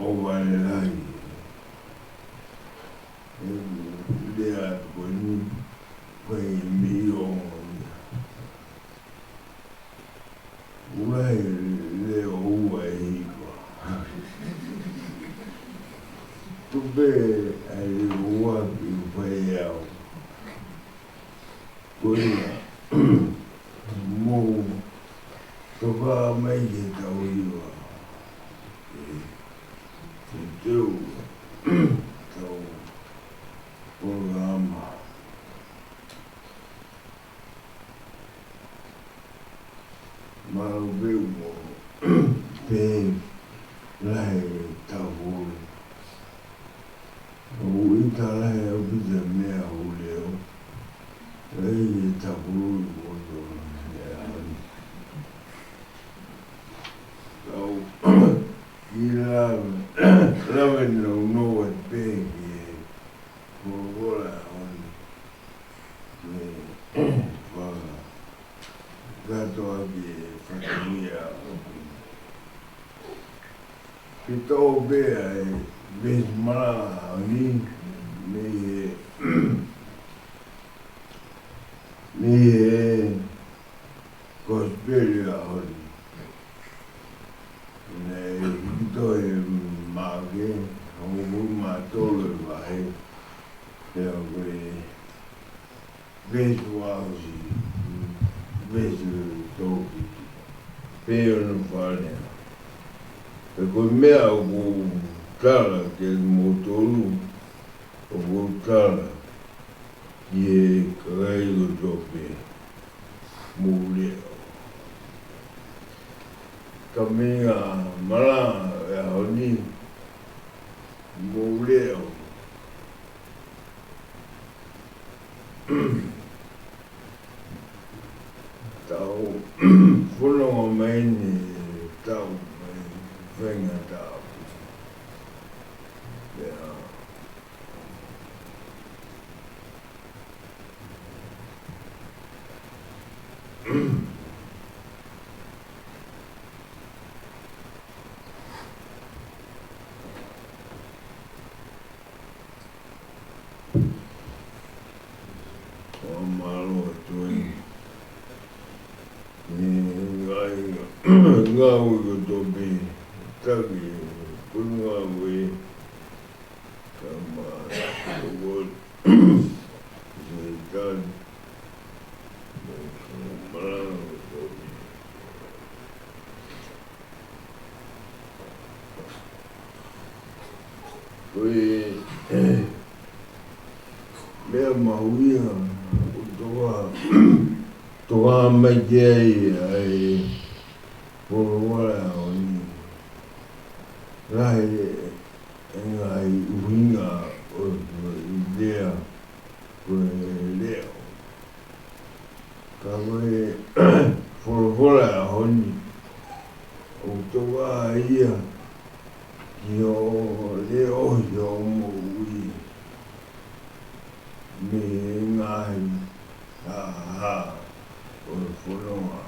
o vale lai dia pun pai mio uai le uai tu be ai uai pai ao punya mo tu va mai que tau iwa tu tau programa mau veu mo pe lai tau o ita lai o bisa mea o leo lai tau o do tau love no what big for what on gato abi família pito be ai besma ni cospelia on nei doi mage o matolo vai per vesuagi vesu toki per non fare per come ho cara che il motoro o cara che credo topi mulher caminha mala é oni mulher tau fulo meni tau venha tau ngau go be tagi kunga we kama go dan malang we me mauia toa mai ai por ora oni rai ngai winga o idea ko leo kawe por ora oni o toa ia yo leo yo mo wi me ngai ha o fulonga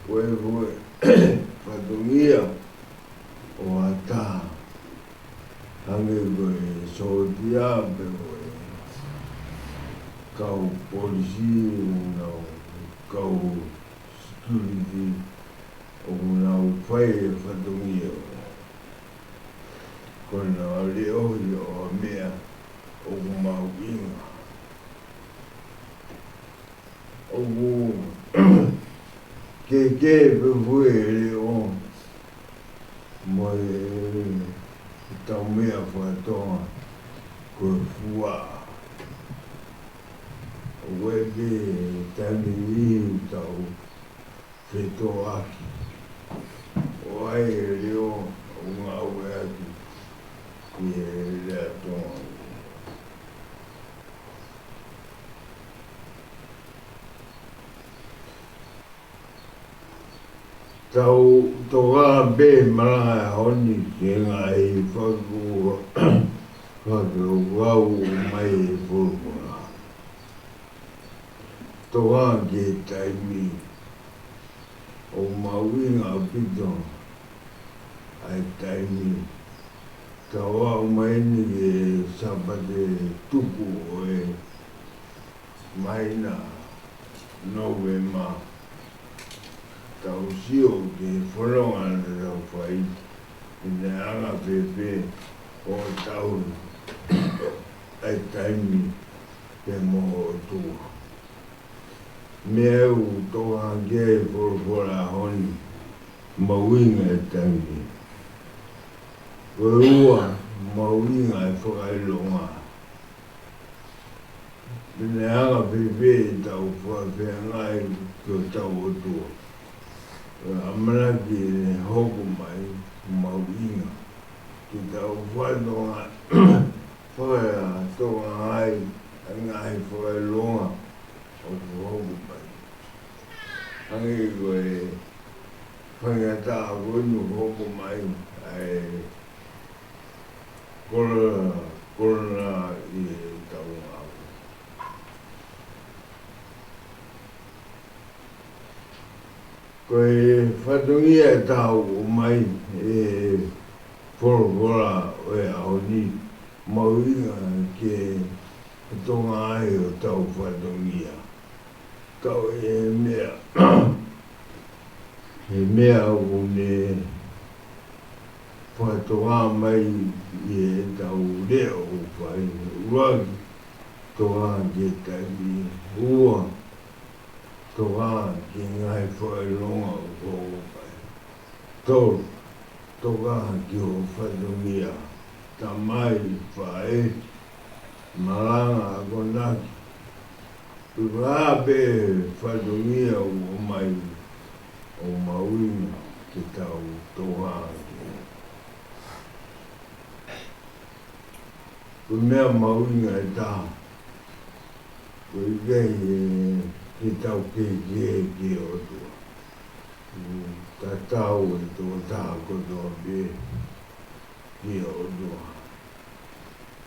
Wewe patumia o ata hange koe sotia pe koe kau polisi unau kau security unau whai e whatungia koe na leo i o mea o mau inga o ke pe fue leo mo tau mea whatoa koe fua o weke tani iu tau whetoa aki o ai leo o ngā ue aki ki e lea toa tau toka be maranga e honi ke ngā i whaku wau mai e pulpuna. Toka ke taimi o mawinga pito ai taimi tawa o maini ke sapate tuku o e maina novema tau sio ke wharonga na tau whai i ne anga pepe o tau ai taimi te moho o tua. Mea u toa kei whorwhora honi mawinga e taimi. Koe ua mawinga e whakailonga. I ne anga pepe tau whawhea ngai kio tau o tua. Amana ki ne hoko mai mawinga ki tau whanonga whakea toka ngai ngai whakailonga o hoko mai. Hangi koe whangata wenu hoko mai ai korona i tau ngau. Koe whatungia e tau o mai e whorwhora o e aoni mawinga ke tonga ai o tau whatungia. Kau e mea e mea o ne whatonga mai i e tau leo o whai uaki tonga ke taimi ua toka ki ngai whaelonga o kōko pai. Tōru, toka ki o whatungia, ta mai whae, maranga a konaki. Tukahape whatungia o mai o mawina ki tau toka ki. Kumea mawina e tā, kui kei ki tau ke o tua. Ta tau e tō tā kotoa be ki o tua.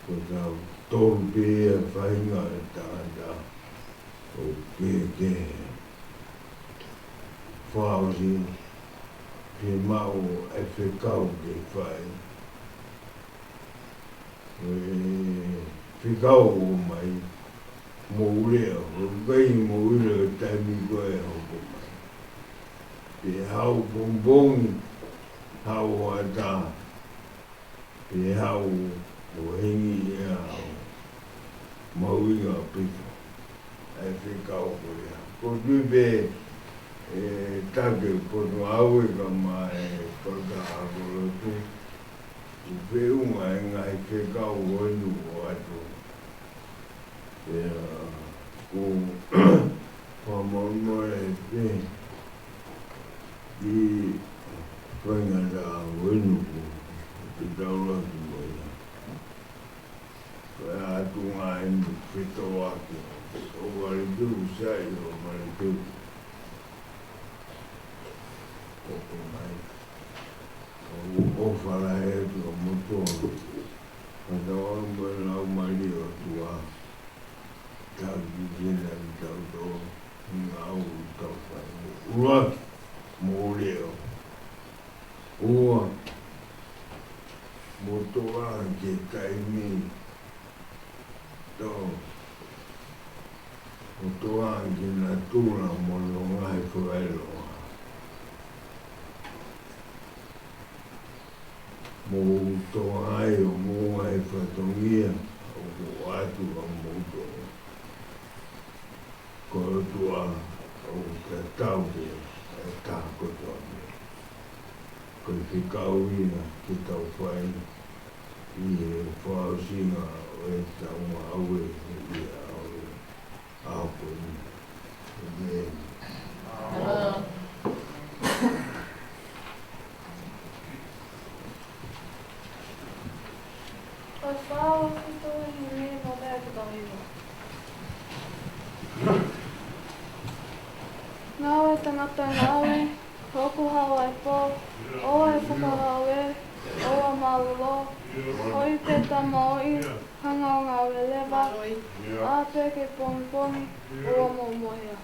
Ko tau tōru pe e whainga e tāta o ke. Whausi ke mau e whekau ke whai. Whikau o mai mōurea, o kai mōurea taimi koe hoko mai. Pe hau bongbongi, hau ata, pe hau o hengi e hau. Mauinga pito, e whikau korea. Ko tupe take kono au e ka mai kota hako tu. Upe unga e ngai whikau honu o atu. Ko whamama e te i whaingata wenu ko te taura ki mai. Koe atu ngā enu whito ake. O wale tūru sai o wale tūru. Koko mai. O whala e tu o motoa. Kata wamba lau mari o tua. Tau ki kena ki tau tō, ngā u tau whai. Uaki, mō leo. Ua, mō toa ke taimi mi to o to anche na tula mo lo ngai fuelo mo to ai o mo ai fatongia o atu o mo to ko tua o ka tau e ka ko to ko ki kauina ki tau fai i e whaasinga o e tau aue i a apo ni.
Oi whao ki tō i me no mea ki tau iwa. Ngāwe tangata ngāwe, hoku hawa e pō, oa e whakarawe, oa mālolo, hoi te tamaoi, hanga o ngāwe lewa, āpe ke pongi pongi, oa mō moia.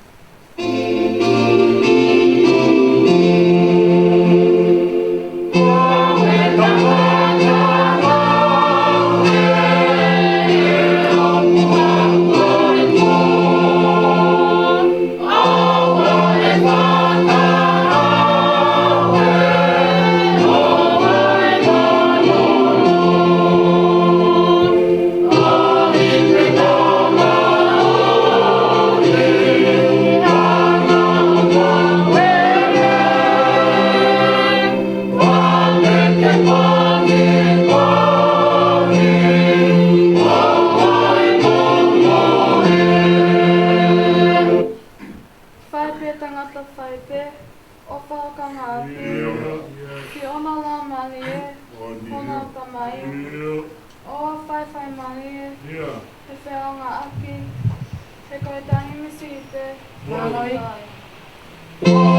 Oh,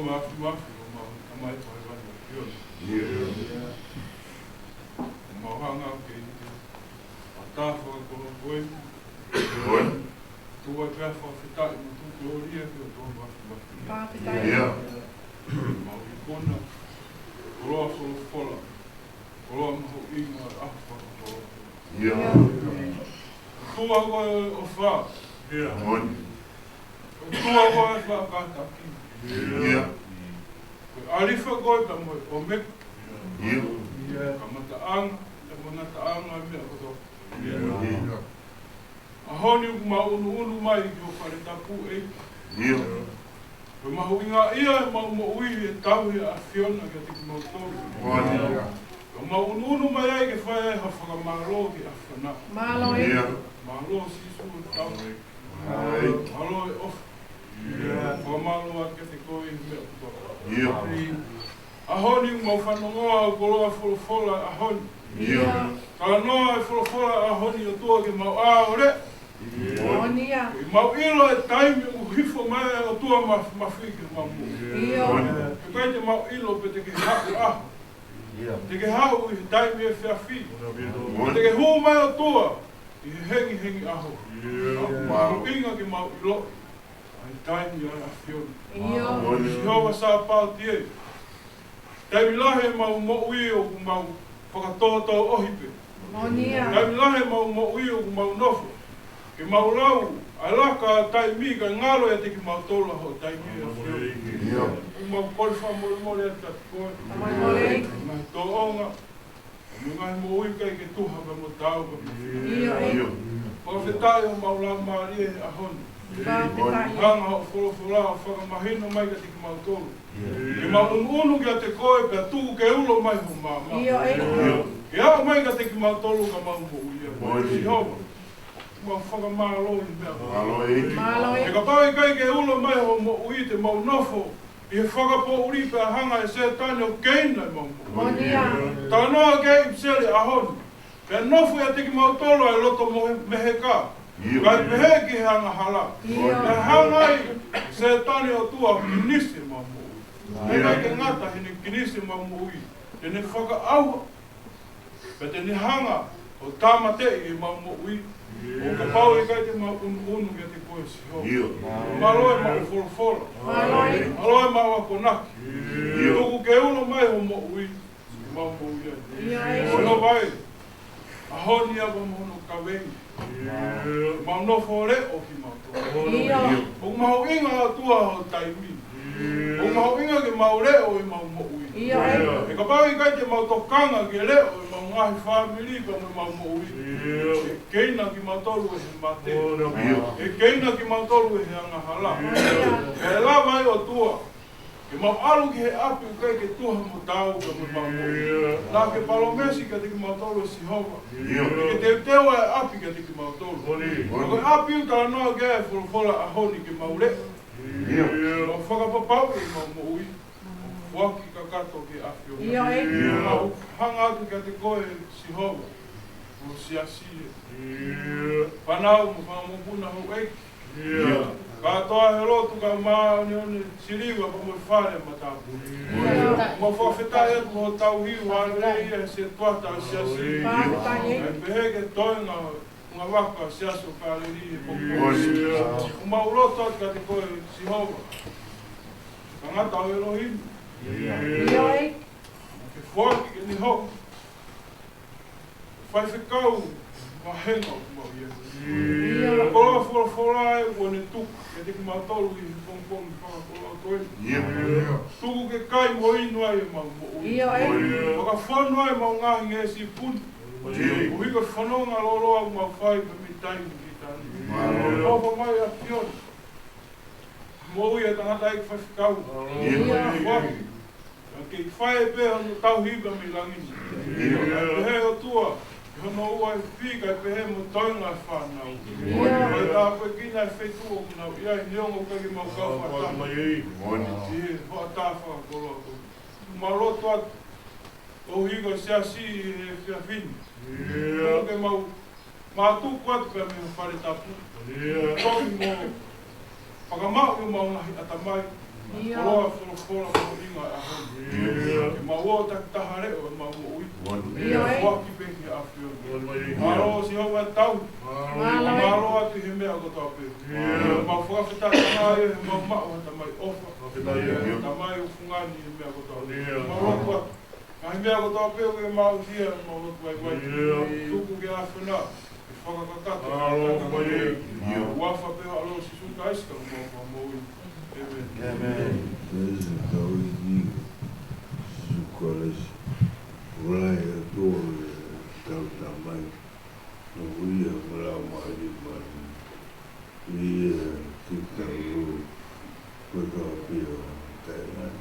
mafi o mai pai wani o pio. Mahanga ke a tāwha ko koe. Tua pia whawhitai mo tu gloria ki o tō mafi.
Whawhitai.
Mau i kona. Koroa wholofola. Koroa maho inga ahwa koroa. Tua koe o wha. Tua koe wha kātaki. Arifa koe ta moe o me. Kamataanga. Kamataanga mea koto. Ahoni uku ma unu mai ki o whare tapu e. Ko mahu inga ia e mau mo ui e tau a Fiona ki a tiki mau tōru. Ko mau unu mai ai ke whae ha whakamaro ki a whana.
Malo e.
Malo sisu e tau. Malo e off. Whamalo a ke te koe i mea koto. Ahoni uku mau whanongoa o koroa wholofola ahoni. Ka noa e wholofola ahoni o tua ke mau ore.
Monia.
Mau ilo e taimi o hifo mai o tua mawhiki mau mu. Ke kai te mau ilo pe te ke haku aho. Te ke hau i taimi e whiawhi. Te ke hu mai o tua i hengi aho. Mau inga ke mau ilo. Ai taimi ai a Fiona. Si hoa sa pao tie. Taimi lahe mau mo ui o mau whakatoto ohipe. Taimi lahe mau ui o mau nofo. Ke mau lau, ai laka tai mi ka ngalo e te ki mau tola ho tai mi a whio. Mau kore wha mole e tatu koe. Mai tō onga. Ngai mo ui kai ke tuha pa mo tau pa. Whawhetai o mau lau maari e a honi. Hanga o wholofola o whakamahino mai ka te ki mau tola. Ke mau unu ki a te koe pe a tuku ke ulo mai ho mama. Ke hao mai ka te ki mau tolu ka mau mo ui. Si hova. Mau whakamalo i mea. E ka pāi kai ke ulo mai ho mo ui te mau nofo. I he whakapo uri pe a hanga e se tane o keina i mau mo. Tā noa ke i psele a honi. Pe nofo ia te ki mau tolo e loto mehe ka. Kai pehe ki he hanga hala. Pe hanga i se tane o tua kinisi mau mo ui. E kai ke ngata hini kinisi mau mo ui. Tene whaka aua. Pe tene hanga o tāmate i mau mo ui. O ka pau e kai te mau unu ki a te koe si ho. Malo e mau wholofola. Malo e mau a konaki. Tuku ke uno mai ho mo ui. Mau mo ui ai. Ono vai. A honi a wa mono ka wengi. Mau nofo re o ki mau toa. O mau inga a tua ho taimi. O mau inga ke mau re o i mau mo ui. E ka pau e kai te mau tokanga ke re o i mau ngahi whamiri pa mau mo ui. E keina ki mau tolu e he mate. E keina ki mau tolu e he anga hala. E la vai o tua. Ke mau alu ki he api u kai ke tuha mo tau ka mau mo ui. La ke palomesi ka te ki mau tolu e si hova. E ke te tewa e api ka te ki mau tolu. Ko e api u tala noa ke e wholofola a honi ke mau re. O whakapapau e mau mo ui. Waki ka kato ke api o. Mau hanga atu ka te koe si hova. O siasi e. Panau mo whamopuna ho eiki. Ka toa he rotu ka maa ni siriwa pa mo whare matapu. Mo whawhetai atu ho tau hiu hare ia se tuata a siasi. E pehe ke toinga ngā waka siaso ka riri e popo. O mauroto atu ka te koe si hova. Ka ngata o Elohim. Ke whaki ke ni hoku. Whai whikau, ma henga o mau ia. Koroa wholofola e o ne tuku, e te ki mau tolu i whongkongi whakakoroa koe. Tuku ke kai mo inu ai e mau mo ui. Waka whanua e mau ngahi ngesi puni. O hika whanonga loroa o mau whai pe mi taimi ki tani. Opa mai a Fiona. Mo ui e tangata e whai whikau. Ke whai e pe hano tau higa mi langini. Pehe o tua. Hono ua e whika e pehe mo taunga whanau. E tā koe kina e whetu o kuna ia i neongo kagi mau kau whatana. Ie, hoa tā whakakoroa ko. Maroto atu. O higa siasi e whiawhini. Kono ke mau mātuku atu ka me whare tapu. Koki mo whakamau i mau ngahi atamai. Oloa wholofola ko inga a hon. Ke maua tak tahare o maua ui. Waki peki a whio. Maro si hau a tau. Maro atu he mea ko tau pe. Ma whakawhita tanga e he mau mao hata mai ofa. Ta mai o fungani he mea ko tau. Maro kwa. Ka he mea ko tau pe o ke mau tia mau lotu ai wai. Tuku ke a whina. Whakakakata. Wafa pe alo si suka aiska mo mo ui.
Amen. This is how we need to call us. Why a door down the mind. We are Ramadi man. We keep the road with our people. Amen.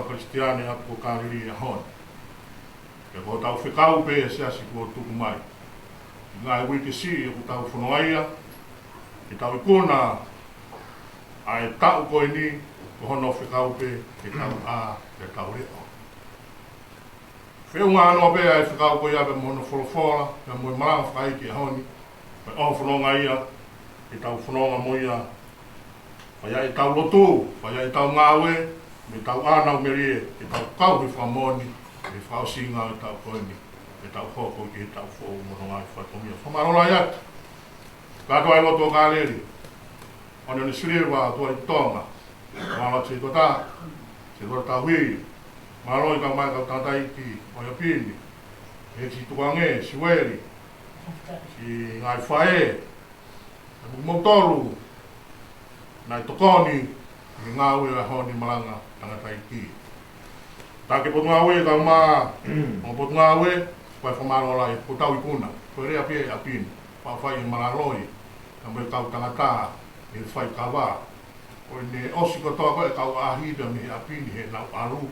Kristiane atu ko kariri a hon. Ke ko tau whikau pe e sea si ko tuku mai. Ngā e wiki si e ko tau whunoaia. Ke tau ikuna a e tau koe ni ko hono whikau pe ke tau a ke tau reo. Whiu ngā anō pe a e whikau koe abe mono wholofora ke mo e maranga whakaiki a honi. Pe o whunonga ia ke tau whunonga mo ia. Whai e tau lotu, whai e tau ngāwe. Me tau anau merie, e tau kau he whamoni, e whao singa e tau koeni, e tau hoko ki e tau whou mono ngai whatomia. Whamarola ia, kato ai loto ka leri, ono ni siriwa tua i tonga, wala te kota, te kota hui, maroi ka mai ka tatai ki, oia pini, e si tuange, si weri, si ngai whae, e mumotoru, nai tokoni, i ngā ue a honi malanga tangata i ki. Tā ke potu ngā ue ka mā, o potu ngā ue, koe whamalola i ko tau i puna, koe rea pia i apini, whawhai i malaroi, ka mwe kau tangata, i whai ka wā. Koe ne osi kotoa koe kau ahida me apini he nau aru.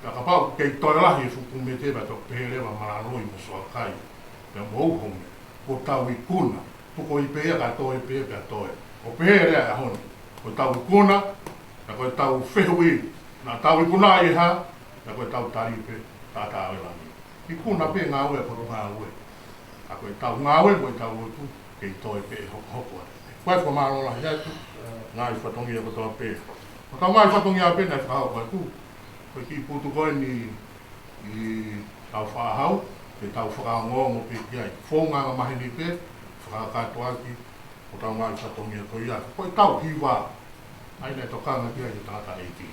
Tā ka pau kei toi lahi e fuku me te bato peherewa malaroi mo soa kai. Pea mou hongi, ko tau i puna, tuko i pea ka toi pea pea toi. O peherea a honi. Ko tau kuna, na koe tau whehui, na tau i kuna i ha, na koe tau taripe, tātā o langi. I kuna pe ngā ue, koto ngā ue. A koe tau ngā ue, koe tau otu, ke toi pe hoko. Koe ko maro la ya tu. Ngai whatongi a kotoa pe. O tau mai whatongi a pe nei whahau koe ku. Koe ki putu koe ni i tau whahau, pe tau whakaongongo pe ki ai. Whonga mahi ni pe, whakakatoa ki, o tau mai whatongi a koe ia. Koe tau hiwa, ai nei tokanga ki ai te tangata eiti.